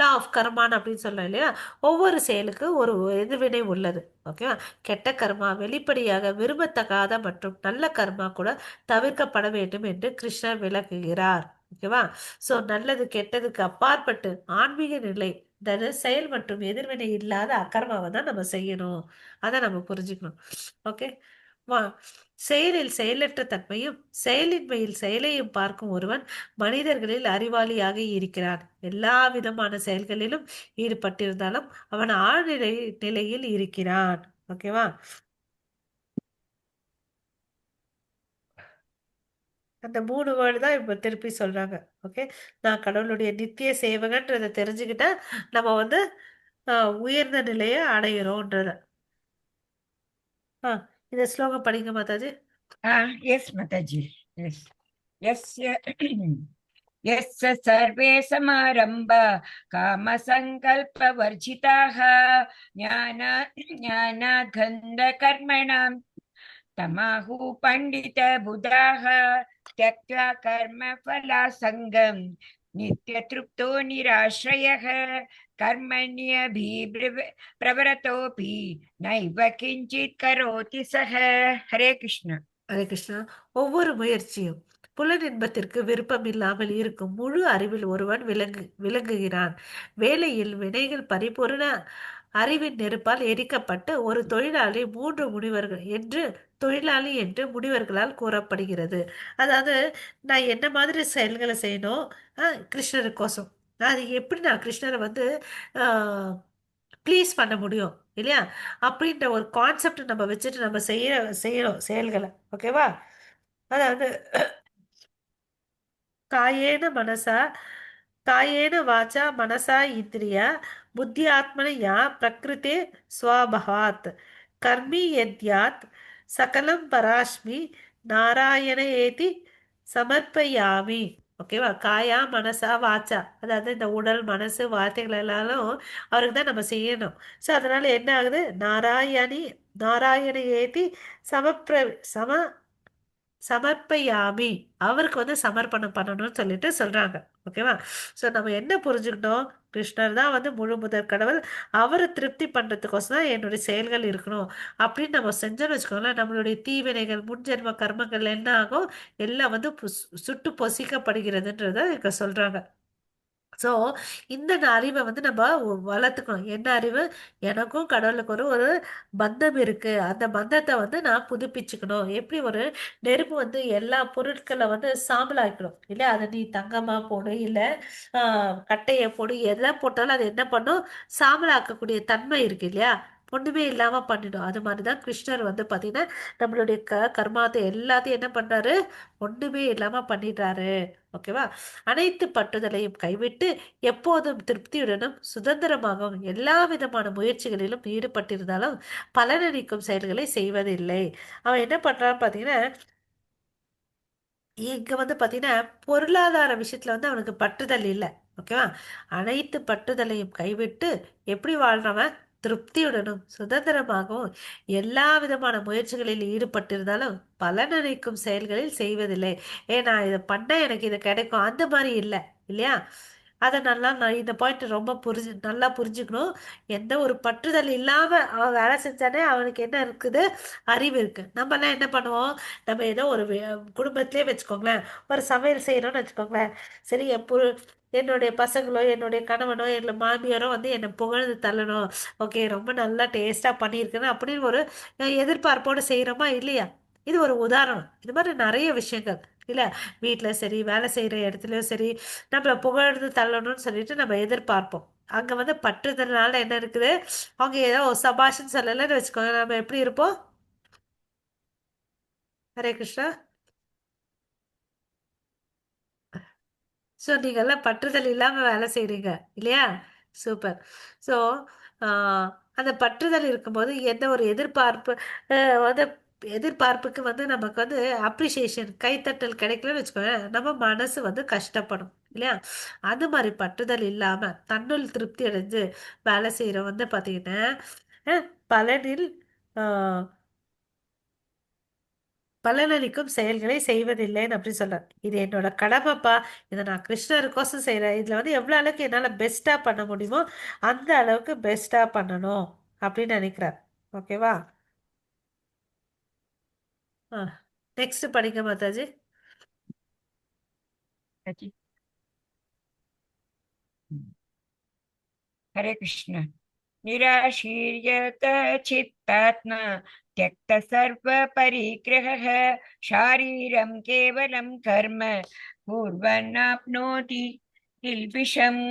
S1: லா ஆஃப் கர்மான் அப்படின்னு சொல்லலாம் இல்லையா? ஒவ்வொரு செயலுக்கு ஒரு எதிர்வினை உள்ளது. ஓகேவா? கெட்ட கர்மா வெளிப்படையாக விரும்பத்தகாத மற்றும் நல்ல கர்மா கூட தவிர்க்கப்பட வேண்டும் என்று கிருஷ்ணர் விளக்குகிறார். ஓகேவா? ஸோ நல்லது கெட்டதுக்கு அப்பாற்பட்டு ஆன்மீக நிலை, அதாவது செயல் மற்றும் எதிர்வினை இல்லாத அக்கர்மாவை தான் நம்ம செய்யணும். அதை நம்ம புரிஞ்சுக்கணும். ஓகே வா. செயலில் செயலற்ற தன்மையும் செயலின்மையில் செயலையும் பார்க்கும் ஒருவன் மனிதர்களில் அறிவாளியாக இருக்கிறான். எல்லா விதமான செயல்களிலும் ஈடுபட்டிருந்தாலும் அவன் ஆழ்நிலை நிலையில் இருக்கிறான். ஓகேவா? அந்த 3 வேர்டு தான் இப்ப திருப்பி சொல்றாங்க. ஓகே. நான் கடவுளுடைய நித்திய சேவகன்றதை தெரிஞ்சுக்கிட்டா நம்ம வந்து உயர்ந்த நிலையை அடையிறோன்றத. ஆ, இந்த ஸ்லோகம் படிங்க மாதாஜி.
S3: எஸ் மாதாஜி. எஸ். यस्य यस्य सर्वे समारम्भ कामसङ्कल्पवर्जिताः ज्ञानागन्धकर्मणां तमाहु पण्डितबुधाः त्यक्त्वा कर्मफलासङ्गं नित्यतृप्तो निराश्रयः प्रवरतोऽपि नैव किञ्चित् करोति सः. हरे कृष्ण.
S1: ஹரே கிருஷ்ணா. ஒவ்வொரு முயற்சியும் புலனின்பத்திற்கு விருப்பம் இல்லாமல் இருக்கும் முழு அறிவில் ஒருவன் விளங்குகிறான். வேலையில் வினைகள் பரிபூரண அறிவின் நெருப்பால் எரிக்கப்பட்டு ஒரு தொழிலாளி முனிவர்களால் கூறப்படுகிறது. அதாவது நான் என்ன மாதிரி செயல்களை செய்யணும்? கிருஷ்ணருக்கோசம். அது எப்படி நான் கிருஷ்ணரை வந்து ப்ளீஸ் பண்ண முடியும் இல்லையா? அப்படின்ற ஒரு கான்செப்ட் நம்ம வச்சுட்டு நம்ம செய்யறோம் செயல்களை. ஓகேவா? அதாவது காயேன மனசா காயேன வாச்சா மனசா இந்திரியா புத்தியாத்மனயா பிரகிருதே ஸ்வபாவாத் கர்மி யத்யாத் சகலம் பராஸ்மி நாராயண ஏதி சமர்ப்பயாமி. ஓகேவா? காயா மனசா வாச்சா, அதாவது இந்த உடல் மனசு வார்த்தைகள் எல்லாரும் அவருக்கு தான் நம்ம செய்யணும். ஸோ அதனால என்ன ஆகுது? நாராயண ஏதி சமப்ர சம சமர்ப்பயாமி, அவருக்கு வந்து சமர்ப்பணம் பண்ணணும்னு சொல்லிட்டு சொல்றாங்க. ஓகேவா? ஸோ நம்ம என்ன புரிஞ்சுக்கணும்? கிருஷ்ணர் தான் வந்து முழு முதற் கடவுள். அவரை திருப்தி பண்றதுக்கோசம் தான் என்னுடைய செயல்கள் இருக்கணும் அப்படின்னு நம்ம செஞ்சோம்னு வச்சுக்கோங்களேன், நம்மளுடைய தீவினைகள் முன்ஜென்ம கர்மங்கள் என்ன ஆகும்? எல்லாம் வந்து சுட்டு பொசிக்கப்படுகிறதுன்றத இங்க சொல்றாங்க. ஸோ இந்த அறிவை வந்து நம்ம வளர்த்துக்கணும். என்ன அறிவு? எனக்கும் கடவுளுக்கு ஒரு பந்தம் இருக்கு. அந்த பந்தத்தை வந்து நான் புதுப்பிச்சுக்கணும். எப்படி ஒரு நெருப்பு வந்து எல்லா பொருட்களை வந்து சாம்பலாக்கணும் இல்லை? அதை நீ தங்கமா போடு, இல்லை கட்டையை போடு, எதை போட்டாலும் அது என்ன பண்ணும்? சாம்பலாக்கக்கூடிய தன்மை இருக்கு இல்லையா? ஒண்ணுமே இல்லாம பண்ணிடும். அது மாதிரிதான் கிருஷ்ணர் வந்து பாத்தீங்கன்னா நம்மளுடைய கர்மாத்தை எல்லாத்தையும் என்ன பண்றாரு? ஒண்ணுமே இல்லாம பண்ணிடுறாரு. ஓகேவா? அனைத்து பட்டுதலையும் கைவிட்டு எப்போதும் திருப்தியுடனும் சுதந்திரமாகவும் எல்லா விதமான முயற்சிகளிலும் ஈடுபட்டிருந்தாலும் பலனளிக்கும் செயல்களை செய்வதில்லை. அவன் என்ன பண்றான்னு பாத்தீங்கன்னா, இங்க வந்து பாத்தீங்கன்னா பொருளாதார விஷயத்துல வந்து அவனுக்கு பற்றுதல் இல்லை. ஓகேவா? அனைத்து பற்றுதலையும் கைவிட்டு எப்படி வாழ்றவன்? திருப்தியுடனும் சுதந்திரமாகவும் எல்லா விதமான முயற்சிகளில் ஈடுபட்டிருந்தாலும் பலனளிக்கும் செயல்களில் செய்வதில்லை. நான் இதை பண்ண எனக்கு இது கிடைக்கும் அந்த மாதிரி இல்லை, இல்லையா? அதை நல்லா நான் இந்த பாயிண்ட் ரொம்ப நல்லா புரிஞ்சுக்கணும். எந்த ஒரு பற்றுதல் இல்லாம அவன் வேலை செஞ்சானே அவனுக்கு என்ன இருக்குது? அறிவு இருக்கு. நம்ம எல்லாம் என்ன பண்ணுவோம்? நம்ம ஏதோ ஒரு குடும்பத்திலே வச்சுக்கோங்களேன், ஒரு சமையல் செய்யறோம்னு வச்சுக்கோங்களேன். சரி, என்னுடைய பசங்களோ என்னுடைய கணவனோ இல்லை மாமியாரோ வந்து என்னை புகழ்ந்து தள்ளணும். ஓகே, ரொம்ப நல்லா டேஸ்டா பண்ணியிருக்குன்னு அப்படின்னு ஒரு எதிர்பார்ப்போடு செய்கிறோமா இல்லையா? இது ஒரு உதாரணம். இது மாதிரி நிறைய விஷயங்கள் இல்லை, வீட்டில் சரி, வேலை செய்கிற இடத்துலையும் சரி, நம்மளை புகழ்ந்து தள்ளணும்னு சொல்லிட்டு நம்ம எதிர்பார்ப்போம். அங்கே வந்து பற்றுதல்னால என்ன இருக்குது? அவங்க ஏதோ சபாஷன்னு சொல்லலைன்னு வச்சுக்கோங்க, நம்ம எப்படி இருப்போம்? ஹரே கிருஷ்ணா. ஸோ நீங்கள்லாம் பற்றுதல் இல்லாமல் வேலை செய்கிறீங்க, இல்லையா? சூப்பர். ஸோ அந்த பற்றுதல் இருக்கும்போது எந்த ஒரு எதிர்பார்ப்பு வந்து எதிர்பார்ப்புக்கு வந்து நமக்கு வந்து அப்ரிசியேஷன் கைத்தட்டல் கிடைக்கலன்னு வச்சுக்கோங்க, நம்ம மனசு வந்து கஷ்டப்படும், இல்லையா? அது மாதிரி பற்றுதல் இல்லாமல் தன்னுள் திருப்தி அடைஞ்சு வேலை செய்கிற வந்து பார்த்தீங்கன்னா பலனில் பலனளிக்கும் செயல்களை செய்வதில்லைன்னு அப்படி சொல்றார். இது என்னோட கடமைப்பா, இதை நான் கிருஷ்ணருக்கோசம் செய்கிறேன். இதில் வந்து எவ்வளோ அளவுக்கு என்னால் பெஸ்ட்டாக பண்ண முடியுமோ அந்த அளவுக்கு பெஸ்ட்டாக பண்ணணும் அப்படின்னு நினைக்கிறார். ஓகேவா? ஆ, நெக்ஸ்ட் படிங்க மாதாஜி.
S3: Raji. हरे कृष्ण। निराशीर्यत चित्तात्मा त्यक्त सर्व परिग्रहः शारीरं केवलं कर्म कुर्वन्नाप्नोति किल्बिषम्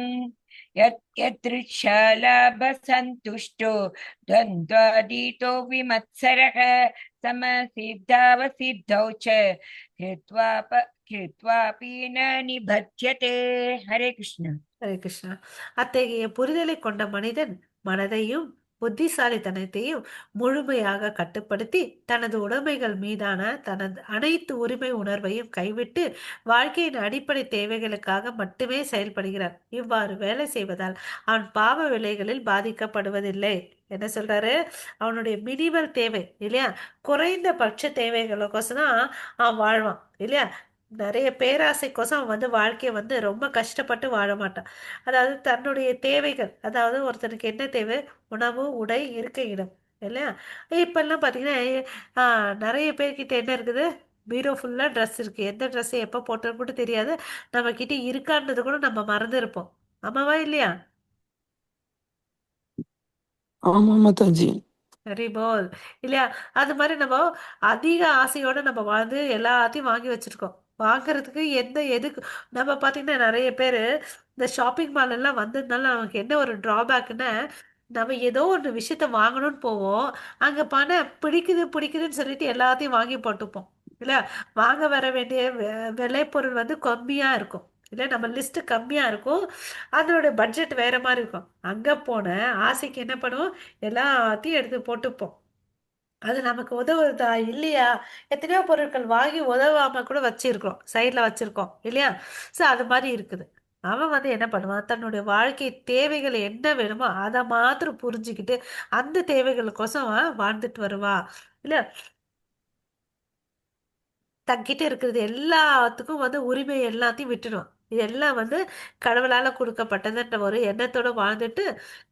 S3: यदृच्छालाभसन्तुष्टो द्वन्द्वातीतो विमत्सरः समसिद्धावसिद्धौ च कृत्वापि न निबध्यते। हरे कृष्ण।
S1: ஹரே கிருஷ்ணா. அத்தகைய புரிதலை கொண்ட மனிதன் மனதையும் புத்திசாலித்தனத்தையும் முழுமையாக கட்டுப்படுத்தி தனது உடைமைகள் மீதான தனது அனைத்து உரிமை உணர்வையும் கைவிட்டு வாழ்க்கையின் அடிப்படை தேவைகளுக்காக மட்டுமே செயல்படுகிறார். இவ்வாறு வேலை செய்வதால் அவன் பாவ விளைகளில் பாதிக்கப்படுவதில்லை. என்ன சொல்றாரு? அவனுடைய மினிமல் தேவை, இல்லையா, குறைந்த பட்ச தேவைகளுக்கோசம் தான் அவன் வாழ்வான், இல்லையா? நிறைய பேராசைக்கோசம் அவன் வந்து வாழ்க்கையை வந்து ரொம்ப கஷ்டப்பட்டு வாழ மாட்டான். அதாவது தன்னுடைய தேவைகள், அதாவது ஒருத்தனுக்கு என்ன தேவை? உணவு, உடை, இருக்க இடம், இல்லையா? இப்பெல்லாம் பார்த்தீங்கன்னா நிறைய பேர்கிட்ட என்ன இருக்குது? பீரோ ஃபுல்லாக ட்ரெஸ் இருக்குது. எந்த ட்ரெஸ்ஸை எப்போ போட்டோன்னு கூட தெரியாது. நம்ம கிட்ட இருக்கான்றது கூட நம்ம மறந்துருப்போம். ஆமாவா இல்லையா?
S2: ஆமா மாதாஜி.
S1: வெரி போல், இல்லையா? அது மாதிரி நம்ம அதிக ஆசையோட நம்ம வாழ்ந்து எல்லாத்தையும் வாங்கி வச்சிருக்கோம். வாங்குறதுக்கு எதுக்கு நம்ம பார்த்தீங்கன்னா நிறைய பேர் இந்த ஷாப்பிங் மால் எல்லாம் வந்ததுனால நமக்கு என்ன ஒரு ட்ராபேக்னா, நம்ம ஏதோ ஒரு விஷயத்த வாங்கணும்னு போவோம். அங்கே பணம் பிடிக்குது பிடிக்குதுன்னு சொல்லிட்டு எல்லாத்தையும் வாங்கி போட்டுப்போம், இல்லை? வாங்க வர வேண்டிய விலை பொருள் வந்து கம்மியாக இருக்கும், இல்லை? நம்ம லிஸ்ட்டு கம்மியாக இருக்கும். அதனோட பட்ஜெட் வேற மாதிரி இருக்கும். அங்கே போன ஆசைக்கு என்ன பண்ணுவோம்? எல்லாத்தையும் எடுத்து போட்டுப்போம். அது நமக்கு உதவுதா இல்லையா? எத்தனையோ பொருட்கள் வாங்கி உதவாம கூட வச்சிருக்கோம், சைடில் வச்சிருக்கோம், இல்லையா? ஸோ அது மாதிரி இருக்குது. அவன் வந்து என்ன பண்ணுவான்? தன்னுடைய வாழ்க்கை தேவைகள் என்ன வேணுமோ அதை மாத்திரம் புரிஞ்சுக்கிட்டு அந்த தேவைகளுக்கோசம் அவன் வாழ்ந்துட்டு வருவா, இல்ல? தங்கிட்ட இருக்கிறது எல்லாத்துக்கும் வந்து உரிமை எல்லாத்தையும் விட்டுடும். இதெல்லாம் வந்து கடவுளால் கொடுக்கப்பட்டதுன்ற ஒரு எண்ணத்தோட வாழ்ந்துட்டு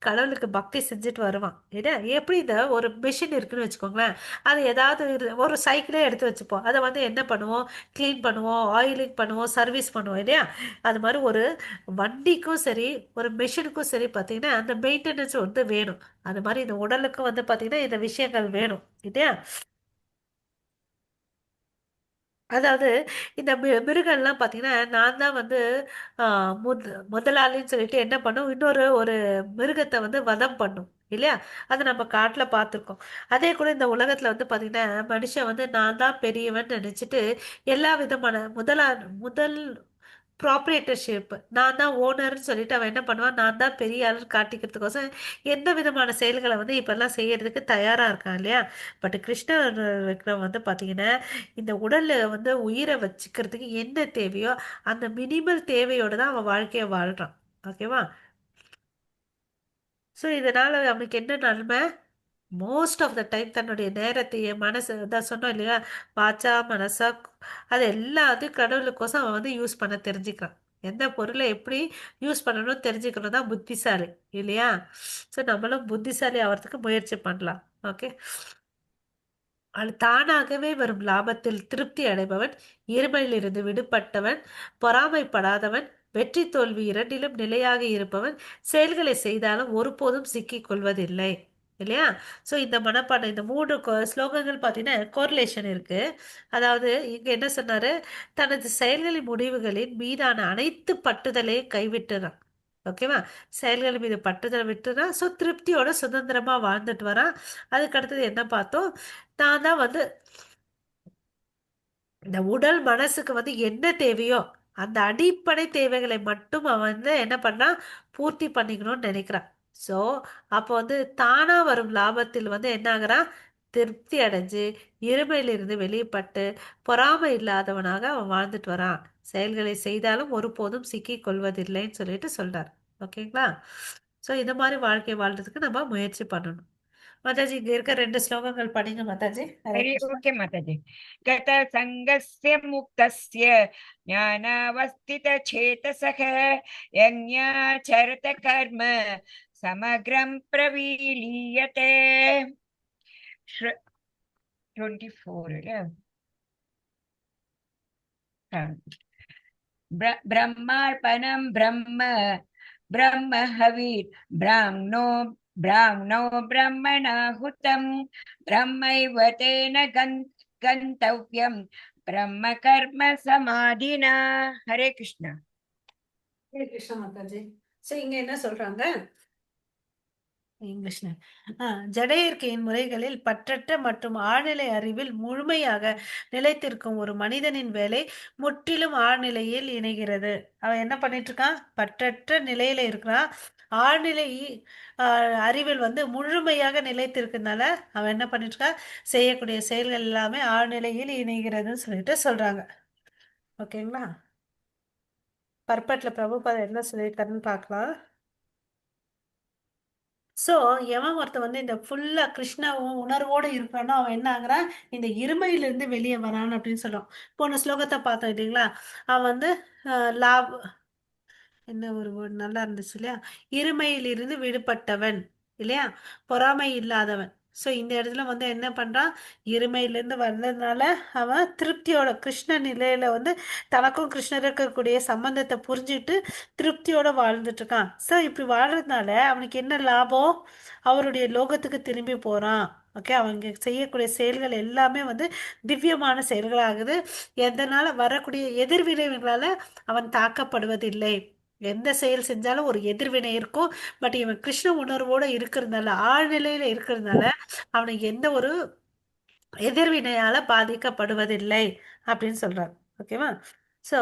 S1: கடவுளுக்கு பக்தி செஞ்சுட்டு வருவான். ஏன்னா எப்படி இந்த ஒரு மிஷின் இருக்குன்னு வச்சுக்கோங்களேன், அது ஏதாவது ஒரு சைக்கிளே எடுத்து வச்சுப்போம். அதை வந்து என்ன பண்ணுவோம்? க்ளீன் பண்ணுவோம், ஆயிலிங் பண்ணுவோம், சர்வீஸ் பண்ணுவோம், இல்லையா? அது மாதிரி ஒரு வண்டிக்கும் சரி, ஒரு மிஷினுக்கும் சரி பார்த்தீங்கன்னா அந்த மெயின்டெனன்ஸ் வந்து வேணும். அது மாதிரி இந்த உடலுக்கும் வந்து பார்த்தீங்கன்னா இந்த விஷயங்கள் வேணும், இல்லையா? அதாவது இந்த மிருகம்லாம் பார்த்தீங்கன்னா நான் தான் வந்து முதலாளின்னு சொல்லிட்டு என்ன பண்ணும், இன்னொரு ஒரு மிருகத்தை வந்து வதம் பண்ணும், இல்லையா? அதை நம்ம காட்டில் பார்த்துருக்கோம். அதே கூட இந்த உலகத்தில் வந்து பார்த்தீங்கன்னா மனுஷன் வந்து நான் தான் பெரியவன் நினச்சிட்டு எல்லா விதமான முதல் ப்ராப்ரேட்டர்ஷிப், நான் தான் ஓனர்னு சொல்லிட்டு அவன் என்ன பண்ணுவான்? நான் தான் பெரிய ஆளுன்னு காட்டிக்கிறதுக்கோசம் எந்த விதமான செயல்களை வந்து இப்பெல்லாம் செய்யறதுக்கு தயாராக இருக்கான், இல்லையா? பட் கிருஷ்ணர் விக்ரம் வந்து பார்த்தீங்கன்னா இந்த உடலில் வந்து உயிரை வச்சுக்கிறதுக்கு என்ன தேவையோ அந்த மினிமல் தேவையோடு தான் அவன் வாழ்க்கையை வாழ்கிறான். ஓகேவா? ஸோ இதனால அவனுக்கு என்ன நன்மை? மோஸ்ட் ஆஃப் த டைம் தன்னுடைய நேரத்தையே மனசு தான் சொன்னோம் இல்லையா, வாச்சா மனசா அது எல்லாத்தையும் கடவுளுக்கோசம் அவன் வந்து யூஸ் பண்ண தெரிஞ்சுக்கிறான். எந்த பொருளை எப்படி யூஸ் பண்ணணும் தெரிஞ்சுக்கணும் தான் புத்திசாலி இல்லையா? ஸோ நம்மளும் புத்திசாலி ஆகிறதுக்கு முயற்சி பண்ணலாம். ஓகே. அது தானாகவே வரும் லாபத்தில் திருப்தி அடைபவன், இருமையிலிருந்து விடுபட்டவன், பொறாமைப்படாதவன், வெற்றி தோல்வி இரண்டிலும் நிலையாக இருப்பவன், செயல்களை செய்தாலும் ஒருபோதும் சிக்கிக் கொள்வதில்லை. இல்லையா? ஸோ இந்த மனப்பாடம் இந்த மூன்று ஸ்லோகங்கள் பார்த்தீங்கன்னா கோரிலேஷன் இருக்கு. அதாவது இங்க என்ன சொன்னாரு? தனது செயல்களின் முடிவுகளின் மீதான அனைத்து பட்டுதலையும் கைவிட்டுறான். ஓகேவா? செயல்கள் மீது பட்டுதல் விட்டுறான். ஸோ திருப்தியோட சுதந்திரமா வாழ்ந்துட்டு வரான். அதுக்கு அடுத்தது என்ன பார்த்தோம்? நான் தான் வந்து இந்த உடல் மனசுக்கு வந்து என்ன தேவையோ அந்த அடிப்படை தேவைகளை மட்டும் அவன் வந்து என்ன பண்ணான், பூர்த்தி பண்ணிக்கணும்னு நினைக்கிறான். ஸோ அப்போ வந்து தானா வரும் லாபத்தில் வந்து என்ன ஆகுறான், திருப்தி அடைஞ்சு இருமையிலிருந்து வெளிப்பட்டு பொறாமை இல்லாதவனாக அவன் வாழ்ந்துட்டு வரான். செயல்களை செய்தாலும் ஒருபோதும் சிக்கிக் கொள்வதில்லைன்னு சொல்லிட்டு சொல்றார். ஓகேங்களா? ஸோ இந்த மாதிரி வாழ்க்கை வாழ்றதுக்கு நம்ம முயற்சி பண்ணணும். மாதாஜி இங்க இருக்க 2 ஸ்லோகங்கள் படிங்க மாதாஜி. ஹரே
S3: हरि
S1: கிருஷ்ணா.
S3: ओके माताजी। गतसङ्गस्य मुक्तस्य ज्ञानावस्थितचेतसः यज्ञाचरत कर्म समग्रं प्रविलीयते। 24 ब्रह्मार्पणं ब्रह्म ब्रह्म हविर् ब्राह्मणो ब्राह्मणो ब्रह्मणाहुतं ब्रह्मैव तेन गन्तव्यं ब्रह्म कर्म समाधिना। हरे कृष्ण।
S1: ஹரே கிருஷ்ணா மாதாஜி. ஸோ இங்க என்ன சொல்றாங்க இங்கிலீஷ்ல? ஜடையிற்கையின் முறைகளில் பற்றற்ற மற்றும் ஆழ்நிலை அறிவில் முழுமையாக நிலைத்திருக்கும் ஒரு மனிதனின் வேலை முற்றிலும் ஆழ்நிலையில் இணைகிறது. அவன் என்ன பண்ணிட்டு இருக்கான்? பற்றற்ற நிலையில இருக்கிறான். ஆழ்நிலை அறிவில் வந்து முழுமையாக நிலைத்திருக்கிறதுனால அவன் என்ன பண்ணிட்டு இருக்கான்? செய்யக்கூடிய செயல்கள் எல்லாமே ஆழ்நிலையில் இணைகிறதுன்னு சொல்லிட்டு சொல்றாங்க. ஓகேங்களா? பர்பட்ல பிரபுபாதா என்ன சொல்லியிருக்காருன்னு பார்க்கலாம். ஸோ எவன் ஒருத்தன் வந்து இந்த ஃபுல்லா கிருஷ்ணாவும் உணர்வோடு இருக்கானோ அவன் என்ன ஆகுறான், இந்த இருமையிலிருந்து வெளியே வரான் அப்படின்னு சொல்லுவோம். போன ஸ்லோகத்தை பார்த்தோம் இல்லைங்களா? அவன் வந்து லாப் என்ன ஒரு word நல்லா இருந்துச்சு இல்லையா? இருமையிலிருந்து விடுபட்டவன் இல்லையா? பொறாமை இல்லாதவன். ஸோ இந்த இடத்துல வந்து என்ன பண்றான், இருமையிலிருந்து வந்ததுனால அவன் திருப்தியோட கிருஷ்ண நிலையில வந்து தனக்கும் கிருஷ்ணர் இருக்கக்கூடிய சம்பந்தத்தை புரிஞ்சுட்டு திருப்தியோட வாழ்ந்துட்டு இருக்கான். ஸோ இப்படி வாழ்றதுனால அவனுக்கு என்ன லாபம்? அவருடைய லோகத்துக்கு திரும்பி போறான். ஓகே, அவங்க செய்யக்கூடிய செயல்கள் எல்லாமே வந்து திவ்யமான செயல்களாகுது. எதனால வரக்கூடிய எதிர்வினைகளால அவன் தாக்கப்படுவதில்லை. எந்த செயல் செஞ்சாலும் ஒரு எதிர்வினை இருக்கும். பட் இவன் கிருஷ்ண உணர்வோட இருக்கிறதுனால ஆழ்நிலையில இருக்கிறதுனால அவனுக்கு எந்த ஒரு எதிர்வினையால பாதிக்கப்படுவதில்லை அப்படின்னு சொல்றாங்க. ஓகேவா? ஸோ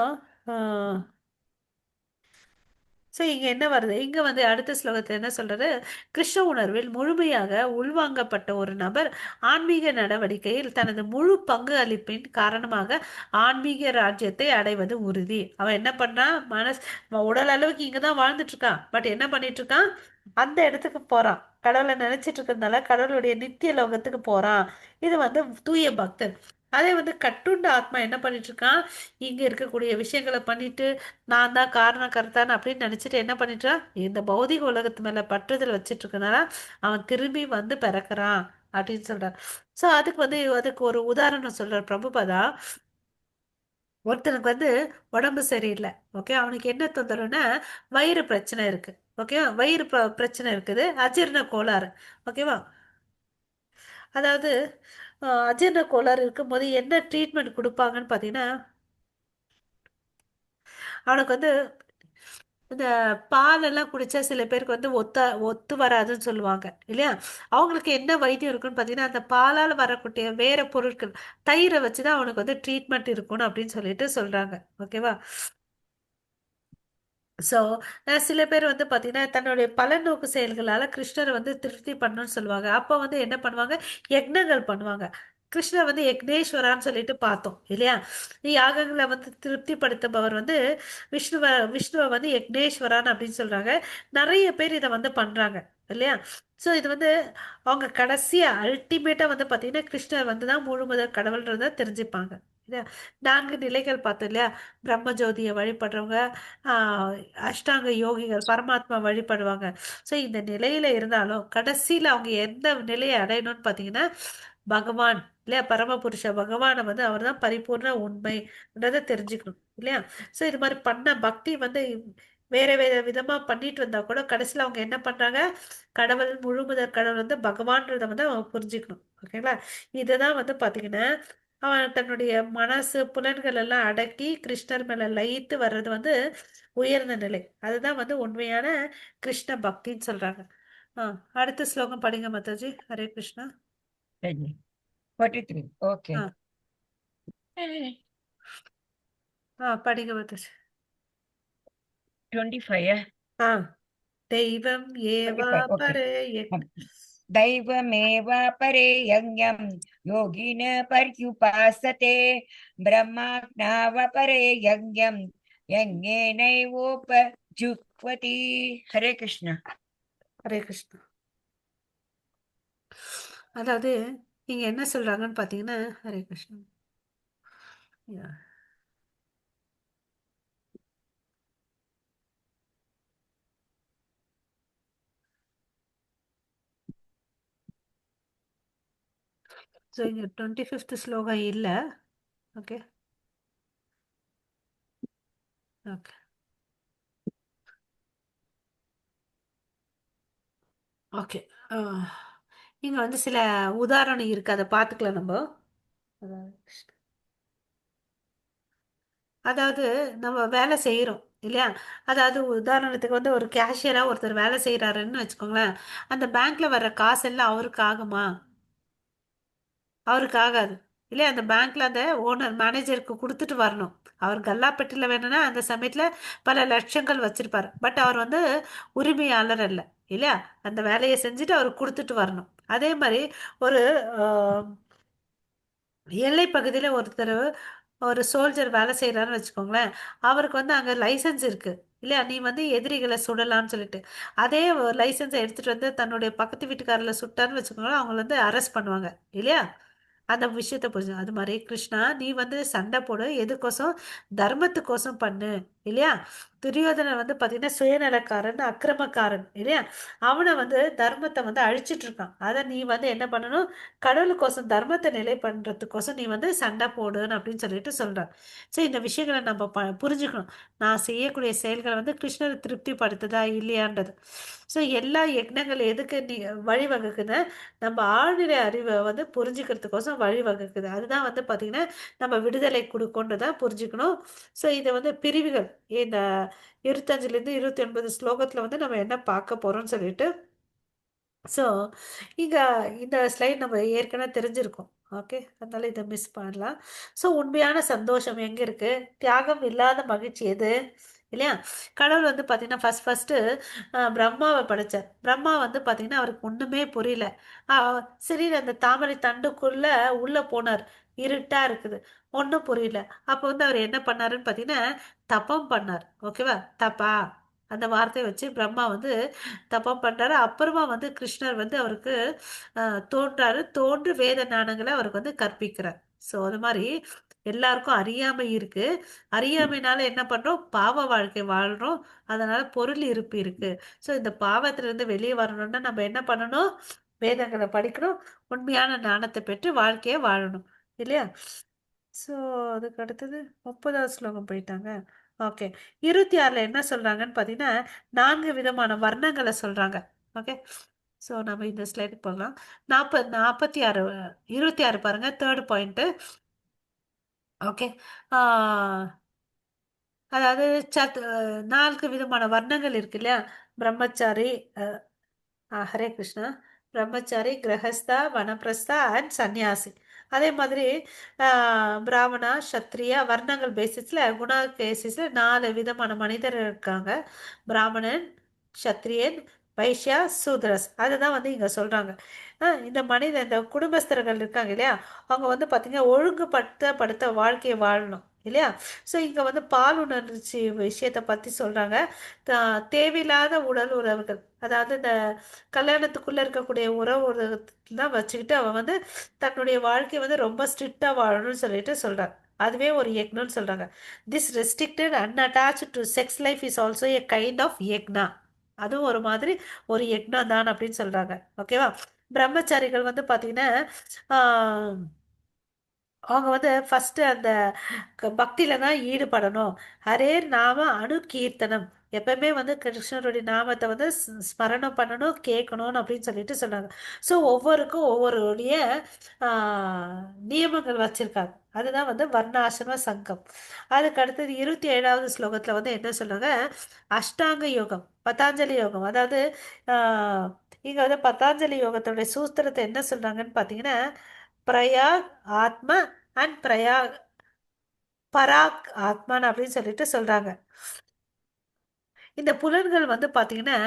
S1: ஸோ இங்க என்ன வருது, இங்க வந்து அடுத்த ஸ்லோகத்தில் என்ன சொல்றது, கிருஷ்ண உணர்வில் முழுமையாக உள்வாங்கப்பட்ட ஒரு நபர் ஆன்மீக நடவடிக்கையில் தனது முழு பங்கு அளிப்பின் காரணமாக ஆன்மீக ராஜ்யத்தை அடைவது உறுதி. அவன் என்ன பண்றான், உடல் அளவுக்கு இங்க தான் வாழ்ந்துட்டு இருக்கான். பட் என்ன பண்ணிட்டு இருக்கான், அந்த இடத்துக்கு போறான். கடவுளை நினைச்சிட்டு இருக்கிறதுனால கடவுளுடைய நித்திய லோகத்துக்கு போறான். இது வந்து தூய பக்தன். அதே வந்து கட்டுண்ட ஆத்மா என்ன பண்ணிட்டு இருக்கான், இங்க இருக்கக்கூடிய விஷயங்களை பண்ணிட்டு நான் தான் காரண கர்த்தான் அப்படின்னு நினைச்சிட்டு என்ன பண்ணிட்டான், இந்த பௌதிக உலகத்து மேல பற்றுதல் வச்சிட்டு இருக்கனால அவன் திரும்பி வந்து பிறக்கிறான் அப்படின்னு சொல்றான். ஸோ அதுக்கு வந்து அதுக்கு ஒரு உதாரணம் சொல்றார் பிரபுபதா. ஒருத்தனுக்கு வந்து உடம்பு சரியில்லை. ஓகே, அவனுக்கு என்ன தொந்தரவுன்னா வயிறு பிரச்சனை இருக்கு. ஓகேவா? வயிறு பிரச்சனை இருக்குது, அஜீரண கோளாறு. ஓகேவா? அதாவது அஜீரண கோளாறு இருக்கும்போது என்ன ட்ரீட்மெண்ட் கொடுப்பாங்கன்னு பார்த்தீங்கன்னா, அவனுக்கு வந்து இந்த பாலெல்லாம் குடிச்சா சில பேருக்கு வந்து ஒத்து வராதுன்னு சொல்லுவாங்க இல்லையா? அவங்களுக்கு என்ன வைத்தியம் இருக்குன்னு பார்த்தீங்கன்னா, அந்த பாலால் வரக்கூடிய வேற பொருட்கள் தயிரை வச்சு தான் அவனுக்கு வந்து ட்ரீட்மெண்ட் இருக்கணும் அப்படின்னு சொல்லிட்டு சொல்றாங்க. ஓகேவா? ஸோ சில பேர் வந்து பார்த்தீங்கன்னா தன்னுடைய பலநோக்கு செயல்களால் கிருஷ்ணரை வந்து திருப்தி பண்ணணும்னு சொல்லுவாங்க. அப்போ வந்து என்ன பண்ணுவாங்க, யக்னங்கள் பண்ணுவாங்க. கிருஷ்ணர் வந்து யக்னேஸ்வரான்னு சொல்லிட்டு பார்த்தோம் இல்லையா? யாகங்களை வந்து திருப்திப்படுத்துபவர் வந்து விஷ்ணுவை விஷ்ணுவை வந்து யக்னேஸ்வரான் அப்படின்னு சொல்றாங்க. நிறைய பேர் இதை வந்து பண்றாங்க. இல்லையா? ஸோ இது வந்து அவங்க கடைசியாக அல்டிமேட்டாக வந்து பார்த்தீங்கன்னா கிருஷ்ணர் வந்து தான் முழு முதல் கடவுள்ன்றதை தெரிஞ்சுப்பாங்க இல்லையா? 4 நிலைகள் பார்த்தோம் இல்லையா? பிரம்ம ஜோதியை வழிபடுறவங்க, ஆஹ், அஷ்டாங்க யோகிகள் பரமாத்மா வழிபடுவாங்க. ஸோ இந்த நிலையில இருந்தாலும் கடைசியில் அவங்க எந்த நிலையை அடையணும்னு பார்த்தீங்கன்னா பகவான் இல்லையா? பரமபுருஷ பகவானை வந்து அவர் தான் பரிபூர்ண உண்மைன்றதை தெரிஞ்சுக்கணும் இல்லையா? ஸோ இது மாதிரி பண்ண பக்தி வந்து வேற வேற விதமா பண்ணிட்டு வந்தா கூட கடைசியில் அவங்க என்ன பண்றாங்க? கடவுள் முழுமுதற் கடவுள் வந்து பகவான்றதை வந்து அவங்க புரிஞ்சுக்கணும். ஓகேங்களா? இதுதான் வந்து பாத்தீங்கன்னா அவன் தன்னுடைய மனசு புலன்கள் எல்லாம் அடக்கி கிருஷ்ணர் மேல லயித்து வர்றது வந்து உயர்ந்த நிலை. அதுதான் வந்து உண்மையான கிருஷ்ண பக்தின்னு சொல்றாங்க. அடுத்த ஸ்லோகம் படிங்க மாதாஜி. ஹரே கிருஷ்ணா.
S3: 43. Okay.
S1: ஆ படிங்க மாதாஜி.
S3: 25.
S1: ஆ தெய்வம் ஏவா
S3: 25. Okay.
S1: பரே யக்.
S3: दैवमेवापरे यज्ञं योगिन पर्युपासते ब्रह्माज्ञावपरे यज्ञं यज्ञेनैवोपजुह्वति. हरे कृष्ण.
S1: ஹரே கிருஷ்ணா. அதாவது இங்க என்ன சொல்றாங்கன்னு பாத்தீங்கன்னா ஹரே கிருஷ்ணா. Yeah. ஸோ இங்க 25th ஸ்லோகம் இல்ல. Okay okay okay. இங்க வந்து சில உதாரணம் இருக்கு, அதை பார்த்துக்கலாம் நம்ம. அதாவது அதாவது நம்ம வேலை செய்கிறோம் இல்லையா? அதாவது உதாரணத்துக்கு வந்து ஒரு கேஷியராக ஒருத்தர் வேலை செய்கிறாருன்னு வச்சுக்கோங்களேன். அந்த பேங்க்ல வர்ற காசு எல்லாம் அவருக்கு ஆகுமா? அவருக்கு ஆகாது இல்லையா? அந்த பேங்க்ல அந்த ஓனர் மேனேஜருக்கு கொடுத்துட்டு வரணும். அவர் கல்லாப்பட்டியில் வேணும்னா அந்த சமயத்தில் பல லட்சங்கள் வச்சிருப்பார். பட் அவர் வந்து உரிமையாளர் அல்ல இல்லையா? அந்த வேலையை செஞ்சுட்டு அவர் கொடுத்துட்டு வரணும். அதே மாதிரி ஒரு எல்லை பகுதியில் ஒருத்தர் ஒரு சோல்ஜர் வேலை செய்கிறாருன்னு வச்சுக்கோங்களேன். அவருக்கு வந்து அங்கே லைசன்ஸ் இருக்கு இல்லையா? நீ வந்து எதிரிகளை சுடலாம்னு சொல்லிட்டு அதே லைசன்ஸை எடுத்துட்டு வந்து தன்னுடைய பக்கத்து வீட்டுக்காரில் சுட்டான்னு வச்சுக்கோங்களேன், அவங்கள வந்து அரெஸ்ட் பண்ணுவாங்க இல்லையா? அந்த விஷயத்த புரிஞ்சு அது மாதிரி கிருஷ்ணா நீ வந்து சண்டை போடு எதுக்கோசம்? தர்மத்துக்கோசம் பண்ணு இல்லையா? துரியோதனன் வந்து பார்த்தீங்கன்னா சுயநலக்காரன் அக்கிரமக்காரன் இல்லையா? அவனை வந்து தர்மத்தை வந்து அழிச்சிட்டு இருக்கான். அதை நீ வந்து என்ன பண்ணணும்? கடவுளுக்கோசம் தர்மத்தை நிலை பண்றதுக்கோசம் நீ வந்து சண்டை போடுன்னு அப்படின்னு சொல்லிட்டு சொல்றான். சரி, இந்த விஷயங்களை நம்ம புரிஞ்சுக்கணும். நான் செய்யக்கூடிய செயல்களை வந்து கிருஷ்ணரை திருப்திப்படுத்துதா இல்லையான்றது. ஸோ எல்லா யக்னங்கள் எதுக்கு நீ வழிவகுக்குன்னு நம்ம ஆழ்நிலை அறிவை வந்து புரிஞ்சுக்கிறதுக்கோசம் வழிவகுக்குது. அதுதான் வந்து பார்த்தீங்கன்னா நம்ம விடுதலை கொடுக்கொன்றதை புரிஞ்சுக்கணும். ஸோ இதை வந்து பிரிவுகள் இந்த 25லேருந்து 29 ஸ்லோகத்தில் வந்து நம்ம என்ன பார்க்க போகிறோம்னு சொல்லிட்டு. ஸோ இங்க இந்த ஸ்லைட் நம்ம ஏற்கனவே தெரிஞ்சிருக்கோம். ஓகே, அதனால இதை மிஸ் பண்ணலாம். ஸோ உண்மையான சந்தோஷம் எங்கே இருக்கு? தியாகம் இல்லாத மகிழ்ச்சி எது இல்லையா? கடவுள் வந்து பார்த்தீங்கன்னா ஃபர்ஸ்ட் பிரம்மாவை படைச்சார். பிரம்மா வந்து பார்த்தீங்கன்னா அவருக்கு ஒன்றுமே புரியல. சரி, அந்த தாமரை தண்டுக்குள்ள உள்ள போனார். இருட்டா இருக்குது, ஒன்றும் புரியல. அப்போ வந்து அவர் என்ன பண்ணாருன்னு பார்த்தீங்கன்னா தபம் பண்ணார். ஓகேவா? தப்பா அந்த வார்த்தையை வச்சு பிரம்மா வந்து தபம் பண்றாரு. அப்புறமா வந்து கிருஷ்ணர் வந்து அவருக்கு தோன்றாரு. தோன்று வேத ஞானங்களை அவருக்கு வந்து கற்பிக்கிறார். ஸோ அது மாதிரி எல்லாருக்கும் அறியாமை இருக்கு. அறியாமைனால என்ன பண்றோம்? பாவ வாழ்க்கை வாழ்றோம். அதனால பொருள் இருப்பு இருக்கு. ஸோ இந்த பாவத்திலிருந்து வெளியே வரணும்னா நம்ம என்ன பண்ணணும்? வேதங்களை படிக்கணும். உண்மையான ஞானத்தை பெற்று வாழ்க்கையை வாழணும் இல்லையா? ஸோ அதுக்கு அடுத்தது 30வது ஸ்லோகம் போயிட்டாங்க. ஓகே, 26ல என்ன சொல்றாங்கன்னு பார்த்தீங்கன்னா 4 விதமான வர்ணங்களை சொல்றாங்க. ஓகே, ஸோ நம்ம இந்த ஸ்லைடுக்கு போகலாம். 46 26 பாருங்க, தேர்ட் பாயிண்ட். ஓகே, அதாவது 4 விதமான வர்ணங்கள் இருக்கு இல்லையா? பிரம்மச்சாரி, ஹரே கிருஷ்ணா. பிரம்மச்சாரி, கிரகஸ்தா, வனப்பிரஸ்தா அண்ட் சந்நியாசி. அதே மாதிரி பிராமணா, சத்ரியா வர்ணங்கள் பேசிஸில் குணா கேசிஸில் 4 விதமான மனிதர் இருக்காங்க. பிராமணன், சத்ரியன், வைஷ்யா, சூத்ரஸ். அதுதான் வந்து இங்கே சொல்கிறாங்க. இந்த குடும்பஸ்தர்கள் இருக்காங்க இல்லையா? அவங்க வந்து பார்த்தீங்கன்னா ஒழுங்குபடுத்தப்படுத்த வாழ்க்கையை வாழணும் இல்லையா? ஸோ இங்கே வந்து பாலுணர்ச்சி விஷயத்தை பற்றி சொல்கிறாங்க. தேவையில்லாத உடல் உறவுகள், அதாவது இந்த கல்யாணத்துக்குள்ளே இருக்கக்கூடிய உறவுதான் வச்சுக்கிட்டு அவன் வந்து தன்னுடைய வாழ்க்கையை வந்து ரொம்ப ஸ்ட்ரிக்டாக வாழணும்னு சொல்லிட்டு சொல்கிறாங்க. அதுவே ஒரு யக்னம்னு சொல்கிறாங்க. This restricted unattached to sex life is also a kind of yagna. அதுவும் ஒரு மாதிரி ஒரு யக்னம் தான் அப்படின்னு சொல்கிறாங்க. ஓகேவா? பிரம்மச்சாரிகள் வந்து பார்த்தீங்கன்னா அவங்க வந்து ஃபஸ்ட்டு அந்த பக்தியில தான் ஈடுபடணும். ஹரேர் நாம அனுகீர்த்தனம், எப்பவுமே வந்து கிருஷ்ணருடைய நாமத்தை வந்து ஸ்மரணம் பண்ணணும், கேட்கணும் அப்படின்னு சொல்லிட்டு சொன்னாங்க. ஸோ ஒவ்வொருக்கும் ஒவ்வொருடைய நியமங்கள் வச்சிருக்காங்க. அதுதான் வந்து வர்ணாசிரம சங்கம். அதுக்கு அடுத்தது 27வது ஸ்லோகத்தில் வந்து என்ன சொல்றாங்க? அஷ்டாங்க யோகம், பதாஞ்சலி யோகம். அதாவது இங்கே வந்து பதாஞ்சலி யோகத்தோடைய சூத்திரத்தை என்ன சொல்றாங்கன்னு பார்த்தீங்கன்னா, பிரயாக் ஆத்ம அண்ட் பராக் ஆத்மான் அப்படின்னு சொல்லிட்டு சொல்றாங்க. இந்த புலன்கள் வந்து பார்த்தீங்கன்னா,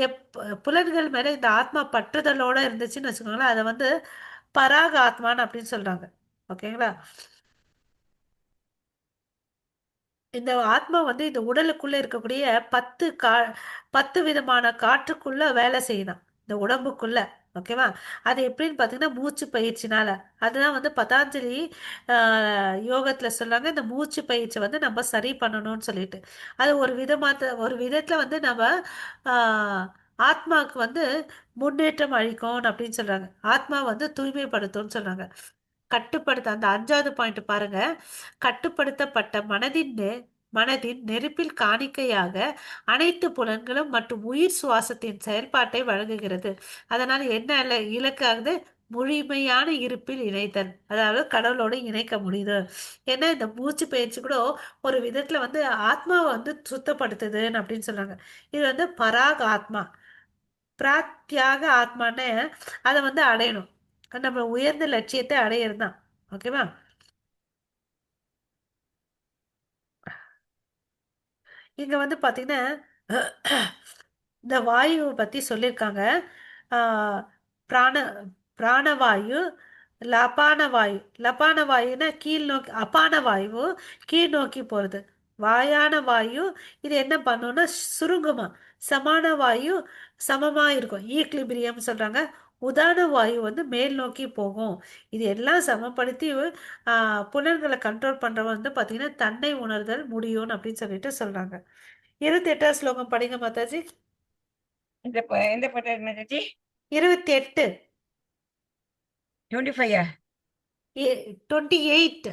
S1: எப் புலன்கள் மேலே இந்த ஆத்மா பற்றுதலோட இருந்துச்சுன்னு வச்சுக்கோங்களேன், அதை வந்து பராக் ஆத்மான் அப்படின்னு சொல்றாங்க. ஓகேங்களா? இந்த ஆத்மா வந்து இந்த உடலுக்குள்ள இருக்கக்கூடிய 10 விதமான காற்றுக்குள்ள வேலை செய்யுதாம் இந்த உடம்புக்குள்ள. ஓகேவா? அது எப்படின்னு பார்த்தீங்கன்னா மூச்சு பயிற்சினால. அதுதான் வந்து பதாஞ்சலி யோகத்துல சொல்றாங்க, இந்த மூச்சு பயிற்சி வந்து நம்ம சரி பண்ணணும்னு சொல்லிட்டு. அது ஒரு விதத்துல வந்து நம்ம ஆஹ், ஆத்மாவுக்கு வந்து முன்னேற்றம் அளிக்கும் அப்படின்னு சொல்றாங்க. ஆத்மா வந்து தூய்மைப்படுத்தும்னு சொல்றாங்க. அந்த 5வது பாயிண்ட் பாருங்க. கட்டுப்படுத்தப்பட்ட மனதின் நெருப்பில் காணிக்கையாக அனைத்து புலன்களும் மற்றும் உயிர் சுவாசத்தின் செயல்பாட்டை வழங்குகிறது. அதனால என்ன இலக்காகுது? முழுமையான இருப்பில் இணைத்தல், அதாவது கடவுளோடு இணைக்க முடியுது. ஏன்னா இந்த மூச்சு பயிற்சி கூட ஒரு விதத்துல வந்து ஆத்மாவை வந்து சுத்தப்படுத்துதுன்னு அப்படின்னு சொல்றாங்க. இது வந்து பராக் ஆத்மா, பிராத்தியாக ஆத்மான்னு அதை வந்து அடையணும். நம்ம உயர்ந்த லட்சியத்தை அடையிறது தான். ஓகேவா? இங்க வந்து பாத்தீங்கன்னா இந்த வாயுவை பத்தி சொல்லியிருக்காங்க. ஆஹ் பிராண பிராணவாயு, லபான வாயு. லபான வாயுன்னா கீழ் நோக்கி, அபான வாயு கீழ் நோக்கி போறது. வாயான வாயு இது என்ன பண்ணும்னா சுருங்குமா. சமான வாயு சமமா இருக்கும், ஈக்லிபிரியம் சொல்றாங்க. உதான வாயு வந்து மேல் நோக்கி போகும். இது எல்லாம் சமப்படுத்தி புலன்களை கண்ட்ரோல் பண்றவன் வந்து பாத்தீங்கன்னா தன்னை உணர்தல் முடியும் அப்படின்னு சொல்லிட்டு சொல்றாங்க. 28வது ஸ்லோகம் படிங்க மாதாஜி.
S3: எந்த பட்டாரு மாதாஜி?
S1: 28.
S3: 25
S1: 28.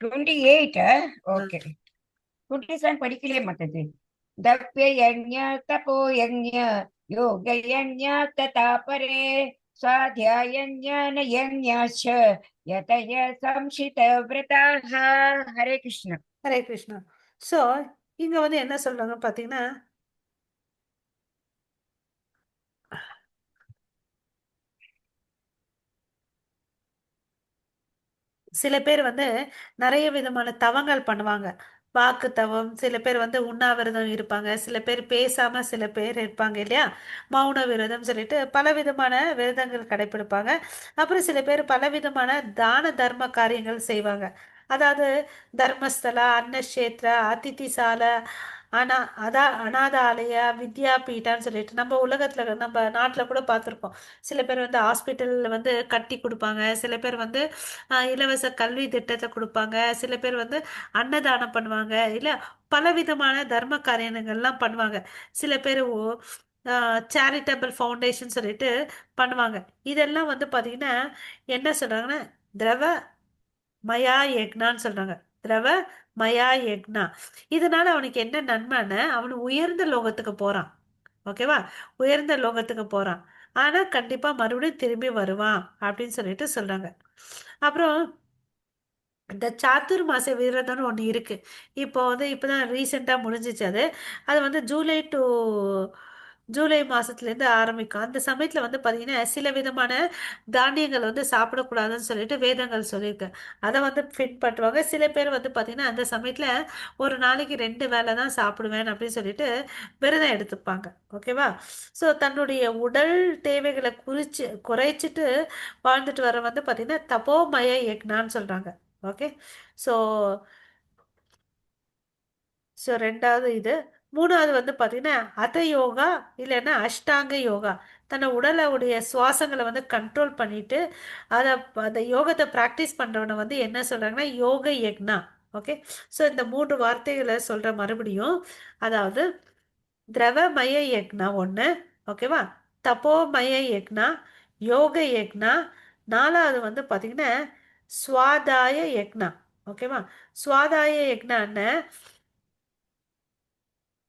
S3: 28 ஓகே. 27 படிக்கலையே மாதாஜி. தப்ய யஜ்ஞ தபோ யஜ்ஞ யோக யஜ்ஞ ததா பரே स्वाध्यायज्ञान यज्ञाश्च यतय संशित व्रताः. हरे कृष्ण.
S1: ஹரே கிருஷ்ணா. ஸோ இங்க வந்து என்ன சொல்றாங்க பார்த்தீங்கன்னா, சில பேர் வந்து நிறைய விதமான தவங்கள் பண்ணுவாங்க. வாக்கு தவம், சில பேர் வந்து உண்ணாவிரதம் இருப்பாங்க, சில பேர் பேசாம சில பேர் இருப்பாங்க இல்லையா? மௌன விரதம் சொல்லிட்டு பல விதமான விரதங்கள் கடைபிடிப்பாங்க. அப்புறம் சில பேர் பல விதமான தான தர்ம காரியங்கள் செய்வாங்க. அதாவது தர்மஸ்தலா, அன்னக்ஷேத்ரா, அதிதிசால, ஆனா அனாதாலயா, வித்யாபீட்டான்னு சொல்லிட்டு நம்ம உலகத்துல நம்ம நாட்டில் கூட பார்த்துருப்போம். சில பேர் வந்து ஹாஸ்பிட்டல்ல வந்து கட்டி கொடுப்பாங்க, சில பேர் வந்து இலவச கல்வி திட்டத்தை கொடுப்பாங்க, சில பேர் வந்து அன்னதானம் பண்ணுவாங்க, இல்லை பலவிதமான தர்ம காரியங்கள்லாம் பண்ணுவாங்க. சில பேர் சேரிட்டபிள் ஃபவுண்டேஷன் சொல்லிட்டு பண்ணுவாங்க. இதெல்லாம் வந்து பார்த்தீங்கன்னா என்ன சொல்றாங்கன்னா திரவ மயா யக்னான்னு சொல்றாங்க. திரவ மயா யக்னா. இதனால அவனுக்கு என்ன நன்மைன்னு, அவனு உயர்ந்த லோகத்துக்கு போறான். ஓகேவா? உயர்ந்த லோகத்துக்கு போறான். ஆனா கண்டிப்பா மறுபடியும் திரும்பி வருவான் அப்படின்னு சொல்லிட்டு சொல்றாங்க. அப்புறம் இந்த சாத்துர் மாச விரதம்னு ஒன்று இருக்கு. இப்போ வந்து இப்போதான் ரீசெண்டாக முடிஞ்சிச்சு அது. அது வந்து ஜூலை மாசத்துலேருந்து ஆரம்பிக்கும். அந்த சமயத்தில் வந்து பார்த்தீங்கன்னா சில விதமான தானியங்கள் வந்து சாப்பிடக்கூடாதுன்னு சொல்லிட்டு வேதங்கள் சொல்லியிருக்கு. அதை வந்து பின்பற்றுவாங்க. சில பேர் வந்து பார்த்தீங்கன்னா அந்த சமயத்தில் ஒரு நாளைக்கு 2 வேளை தான் சாப்பிடுவேன் அப்படின்னு சொல்லிட்டு விரதம் எடுத்துப்பாங்க. ஓகேவா? ஸோ தன்னுடைய உடல் தேவைகளை குறைச்சிட்டு வாழ்ந்துட்டு வர வந்து பார்த்தீங்கன்னா தபோமய யக்னான்னு சொல்கிறாங்க. ஓகே. ஸோ ஸோ ரெண்டாவது இது. மூணாவது வந்து பார்த்தீங்கன்னா அத யோகா இல்லைன்னா அஷ்டாங்க யோகா. தன்னை உடலுடைய சுவாசங்களை வந்து கண்ட்ரோல் பண்ணிட்டு அதை அந்த யோகத்தை ப்ராக்டிஸ் பண்ணுறவனை வந்து என்ன சொல்கிறாங்கன்னா யோக யக்னா. ஓகே. ஸோ இந்த மூன்று வார்த்தைகளை சொல்கிற மறுபடியும். அதாவது திரவமய யக்னா ஒன்று. ஓகேவா. தபோமய யக்னா, யோக யக்னா. நாலாவது வந்து பார்த்தீங்கன்னா சுவாதாய யக்னா. ஓகேவா. சுவாதாய யக்னான்னு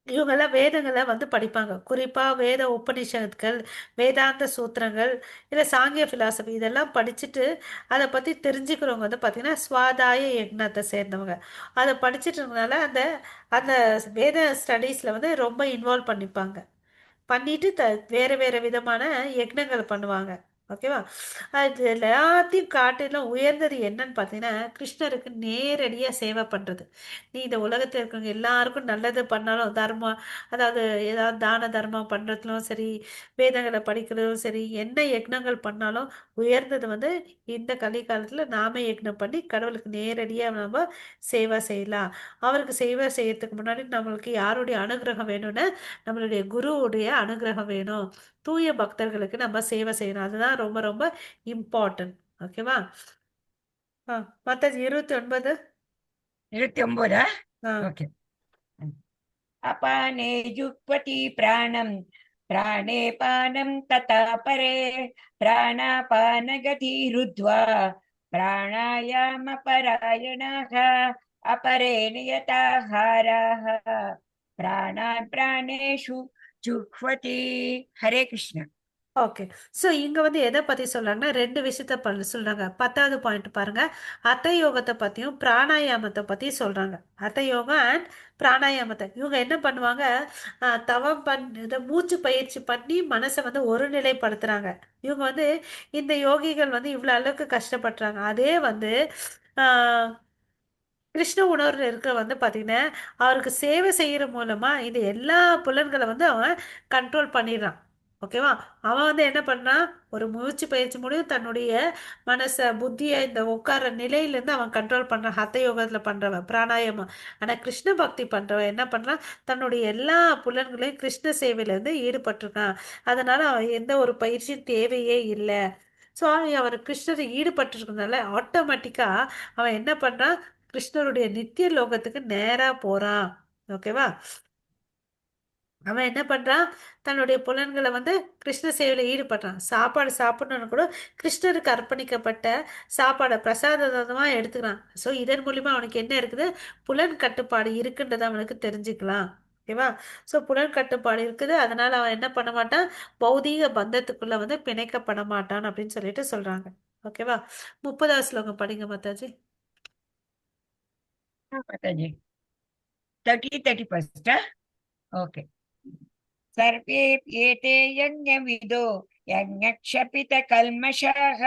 S1: இவங்கெல்லாம் வேதங்களை வந்து படிப்பாங்க. குறிப்பாக வேத உபநிஷத்துக்கள், வேதாந்த சூத்திரங்கள், இல்லை சாங்கிய ஃபிலாசபி இதெல்லாம் படிச்சுட்டு அதை பற்றி தெரிஞ்சுக்கிறவங்க வந்து பார்த்திங்கன்னா சுவாதாய யக்னத்தை சேர்ந்தவங்க. அதை படிச்சுட்டு இருக்கனால அந்த அந்த வேத ஸ்டடீஸில் வந்து ரொம்ப இன்வால்வ் பண்ணிப்பாங்க. பண்ணிட்டு வேறு வேறு விதமான யக்னங்கள் பண்ணுவாங்க. ஓகேவா. அது எல்லாத்தையும் காட்டிலும் உயர்ந்தது என்னன்னு பார்த்தீங்கன்னா கிருஷ்ணருக்கு நேரடியாக சேவை பண்ணுறது. நீ இந்த உலகத்தில் இருக்கிறவங்க எல்லாருக்கும் நல்லது பண்ணாலும் தர்மம், அதாவது ஏதாவது தான தர்மம் பண்ணுறதுலும் சரி, வேதங்களை படிக்கிறதும் சரி, என்ன யக்னங்கள் பண்ணாலும் உயர்ந்தது வந்து இந்த கலிகாலத்தில் நாம யக்னம் பண்ணி கடவுளுக்கு நேரடியாக நம்ம சேவை செய்யலாம். அவருக்கு சேவை செய்யறதுக்கு முன்னாடி நம்மளுக்கு யாருடைய அனுகிரகம் வேணும்னு நம்மளுடைய குருவுடைய அனுகிரகம் வேணும். தூய பக்தர்களுக்கு நம்ம சேவை செய்யணும். அதுதான் ரொம்ப ரொம்ப இம்பார்ட்டன்ட். ஓகேவா. ஆ மற்றது 29.
S3: 29.
S1: ஆ
S3: ஓகே. अपाने जुह्वति प्राणं प्राणे पानं तथा परे प्राणापानगतिरुद्ध्वा प्राणायामपरायणाः अपरे नियताहाराः प्राणान् प्राणेषु जुह्वति. हरे कृष्ण.
S1: ஓகே. ஸோ இங்கே வந்து எதை பற்றி சொல்கிறாங்கன்னா ரெண்டு விஷயத்த சொல்கிறாங்க. 10வது பாயிண்ட் பாருங்க. அத்த யோகத்தை பற்றியும் பிராணாயாமத்தை பற்றி சொல்கிறாங்க. அத்த யோகம் அண்ட் பிராணாயாமத்தை இவங்க என்ன பண்ணுவாங்க, தவம் இதை மூச்சு பயிற்சி பண்ணி மனசை வந்து ஒருநிலைப்படுத்துகிறாங்க. இவங்க வந்து இந்த யோகிகள் வந்து இவ்வளோ அளவுக்கு கஷ்டப்படுறாங்க. அதே வந்து கிருஷ்ண உணர்வில் இருக்க வந்து பார்த்தீங்கன்னா அவருக்கு சேவை செய்கிற மூலமாக இந்த எல்லா புலன்களை வந்து அவன் கண்ட்ரோல் பண்ணிடுறான். ஓகேவா. அவன் வந்து என்ன பண்ணான், ஒரு மூச்சு பயிற்சி முடியும் தன்னுடைய மனசை புத்தியை இந்த உட்கார நிலையிலேருந்து அவன் கண்ட்ரோல் பண்ணுறான். ஹத்த யோகத்தில் பண்ணுறவன் பிராணாயாமம். ஆனால் கிருஷ்ண பக்தி பண்ணுறவன் என்ன பண்ணுறான், தன்னுடைய எல்லா புலன்களையும் கிருஷ்ண சேவையிலேருந்து ஈடுபட்டிருக்கான். அதனால் அவன் எந்த ஒரு பயிற்சியும் தேவையே இல்லை. ஸோ அவர் கிருஷ்ணரை ஈடுபட்டிருக்கிறதுனால ஆட்டோமேட்டிக்காக அவன் என்ன பண்ணுறான், கிருஷ்ணருடைய நித்திய லோகத்துக்கு நேரா போறான். ஓகேவா. அவன் என்ன பண்றான், தன்னுடைய புலன்களை வந்து கிருஷ்ண சேவையில ஈடுபடுறான். சாப்பாடு சாப்பிடணும்னு கூட கிருஷ்ணருக்கு அர்ப்பணிக்கப்பட்ட சாப்பாடை பிரசாதமா எடுத்துக்கிறான். ஸோ இதன் மூலியமா அவனுக்கு என்ன இருக்குது, புலன் கட்டுப்பாடு இருக்குன்றதை அவனுக்கு தெரிஞ்சுக்கலாம். ஓகேவா. ஸோ புலன் கட்டுப்பாடு இருக்குது, அதனால அவன் என்ன பண்ண மாட்டான், பௌதீக பந்தத்துக்குள்ள வந்து பிணைக்கப்பட மாட்டான் அப்படின்னு சொல்லிட்டு சொல்றாங்க. ஓகேவா. 30வது ஸ்லோகம் படிங்க மாதாஜி.
S3: माताजी 31st. ओके. सर्वेऽप्येते यज्ञविदो यज्ञक्षपितकल्मषाः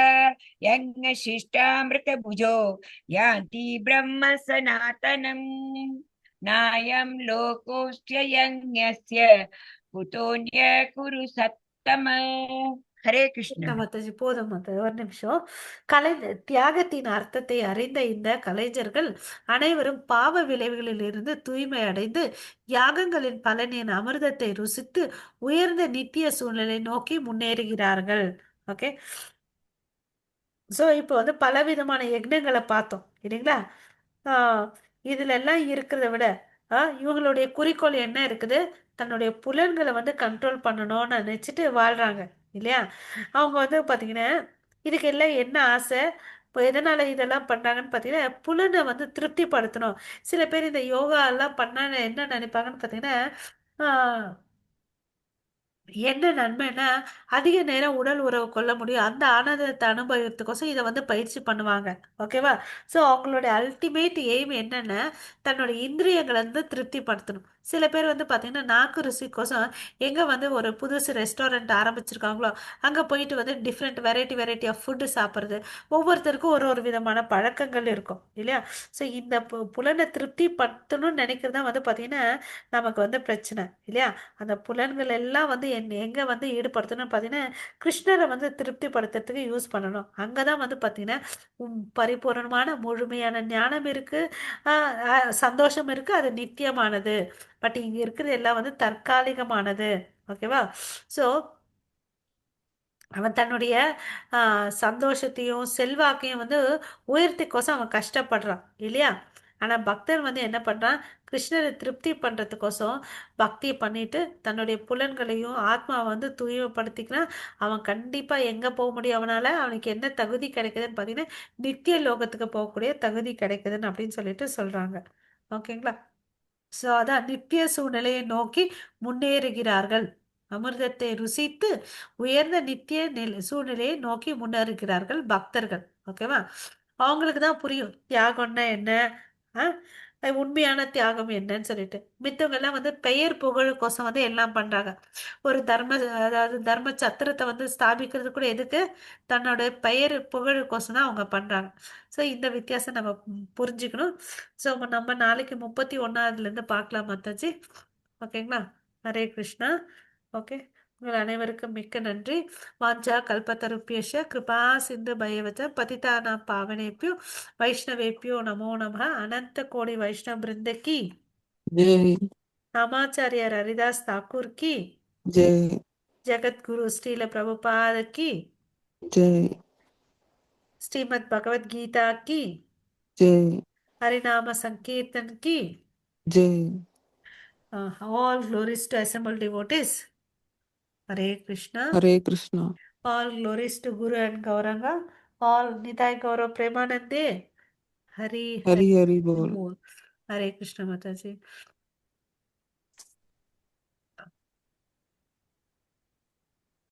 S3: यज्ञशिष्टामृतभुजो यान्ति ब्रह्म सनातनम् नायं लोकोऽस्य यज्ञस्य कुतोऽन्य कुरु सत्तम. हरे कृष्ण.
S1: மாதாஜி போதும் மாதாஜி, ஒரு நிமிஷம். தியாகத்தின் அர்த்தத்தை அறிந்த இந்த கலைஞர்கள் அனைவரும் பாவ விளைவுகளில் இருந்து தூய்மை அடைந்து யாகங்களின் பலனின் அமிர்தத்தை ருசித்து உயர்ந்த நித்திய சூழ்நிலை நோக்கி முன்னேறுகிறார்கள். ஓகே. ஸோ இப்போ வந்து பலவிதமான யக்னங்களை பார்த்தோம் இல்லைங்களா. ஆஹ் இதுல எல்லாம் இருக்கிறத விட இவங்களுடைய குறிக்கோள் என்ன இருக்குது, தன்னுடைய புலன்களை வந்து கண்ட்ரோல் பண்ணணும்னு நினச்சிட்டு வாழ்றாங்க இல்லையா. அவங்க வந்து பார்த்தீங்கன்னா இதுக்கு எல்லாம் என்ன ஆசை, இப்போ எதனால இதெல்லாம் பண்ணுறாங்கன்னு பார்த்தீங்கன்னா புலனை வந்து திருப்திப்படுத்தணும். சில பேர் இந்த யோகா எல்லாம் பண்ண என்ன நினைப்பாங்கன்னு பார்த்தீங்கன்னா என்ன நன்மைன்னா அதிக நேரம் உடல் உறவு கொள்ள முடியும், அந்த ஆனந்தத்தை அனுபவத்துக்கோசம் இதை வந்து பயிற்சி பண்ணுவாங்க. ஓகேவா. ஸோ அவங்களுடைய அல்டிமேட் எய்ம் என்னன்னா தன்னுடைய இந்திரியங்களை வந்து திருப்திப்படுத்தணும். சில பேர் வந்து பார்த்தீங்கன்னா நாக்கு ருசிக்கோசம் எங்கே வந்து ஒரு புதுசு ரெஸ்டாரண்ட் ஆரம்பிச்சிருக்காங்களோ அங்கே போயிட்டு வந்து டிஃப்ரெண்ட் வெரைட்டி ஆஃப் ஃபுட்டு சாப்பிட்றது. ஒவ்வொருத்தருக்கும் ஒரு ஒரு விதமான பழக்கங்கள் இருக்கும் இல்லையா? ஸோ இந்த புலனை திருப்தி படுத்தணும்னு நினைக்கிறது தான் வந்து பார்த்தீங்கன்னா நமக்கு வந்து பிரச்சனை இல்லையா? அந்த புலன்கள் எல்லாம் வந்து எங்கே வந்து ஈடுபடுத்தணும்னு பார்த்தீங்கன்னா கிருஷ்ணரை வந்து திருப்திப்படுத்துறதுக்கு யூஸ் பண்ணணும். அங்கே தான் வந்து பார்த்தீங்கன்னா பரிபூரணமான முழுமையான ஞானம் இருக்கு, சந்தோஷம் இருக்கு, அது நித்தியமானது. பட் இங்க இருக்கிறது எல்லாம் வந்து தற்காலிகமானது. ஓகேவா? ஸோ அவன் தன்னுடைய சந்தோஷத்தையும் செல்வாக்கையும் வந்து உயர்த்திக்கோசம் அவன் கஷ்டப்படுறான் இல்லையா? ஆனால் பக்தன் வந்து என்ன பண்ணுறான்? கிருஷ்ணரை திருப்தி பண்ணுறதுக்கோசம் பக்தி பண்ணிட்டு தன்னுடைய புலன்களையும் ஆத்மாவை வந்து தூய்மைப்படுத்திக்கிறான். அவன் கண்டிப்பாக எங்கே போக முடியும்? அவனுக்கு என்ன தகுதி கிடைக்குதுன்னு பார்த்தீங்கன்னா நித்திய லோகத்துக்கு போகக்கூடிய தகுதி கிடைக்குதுன்னு அப்படின்னு சொல்லிட்டு சொல்கிறாங்க. ஓகேங்களா? ஸோ அதான் நித்திய சூழ்நிலையை நோக்கி முன்னேறுகிறார்கள். அமிர்தத்தை ருசித்து உயர்ந்த நித்திய சூழ்நிலையை நோக்கி முன்னேறுகிறார்கள் பக்தர்கள். ஓகேவா? அவங்களுக்கு தான் புரியும் தியாகம்னா என்ன, ஆ? உண்மையான தியாகம் என்னன்னு சொல்லிட்டு. மித்தவங்க எல்லாம் வந்து பெயர் புகழுக்கோசம் வந்து எல்லாம் பண்றாங்க. ஒரு அதாவது தர்ம சத்திரத்தை வந்து ஸ்தாபிக்கிறது கூட எதுக்கு? தன்னோட பெயர் புகழுக்கோசம் தான் அவங்க பண்றாங்க. ஸோ இந்த வித்தியாசம் நம்ம புரிஞ்சுக்கணும். ஸோ நம்ம நாளைக்கு 31வது பார்க்கலாம் மாதாஜி. ஓகேங்களா? ஹரே கிருஷ்ணா. ஓகே, உங்கள் அனைவருக்கும் மிக்க நன்றி. வாஞ்சா கல்பத்தருப்பியஷ கிருபா சிந்து பயவச்ச பதிதானா பாவனேபியோ வைஷ்ணவேபியோ நமோ நம. அனந்த கோடி வைஷ்ணவ பிருந்த की
S2: जय
S1: रामाचार्य हरिदास ठाकुर की
S2: जय
S1: जगत गुरु श्रील प्रभुपाद की
S2: जय
S1: श्रीमद् भगवद गीता की
S2: जय
S1: हरिनाम संकीर्तन की
S2: जय
S1: all glories to assembled devotees. Hare Krishna.
S2: Hare Krishna
S1: All glories to Guru and Gauranga. All Nitai Gaurav Premanande. Hari
S2: Hari
S1: Hari
S2: Hari बोल।
S1: Bol. Hare Krishna Mataji.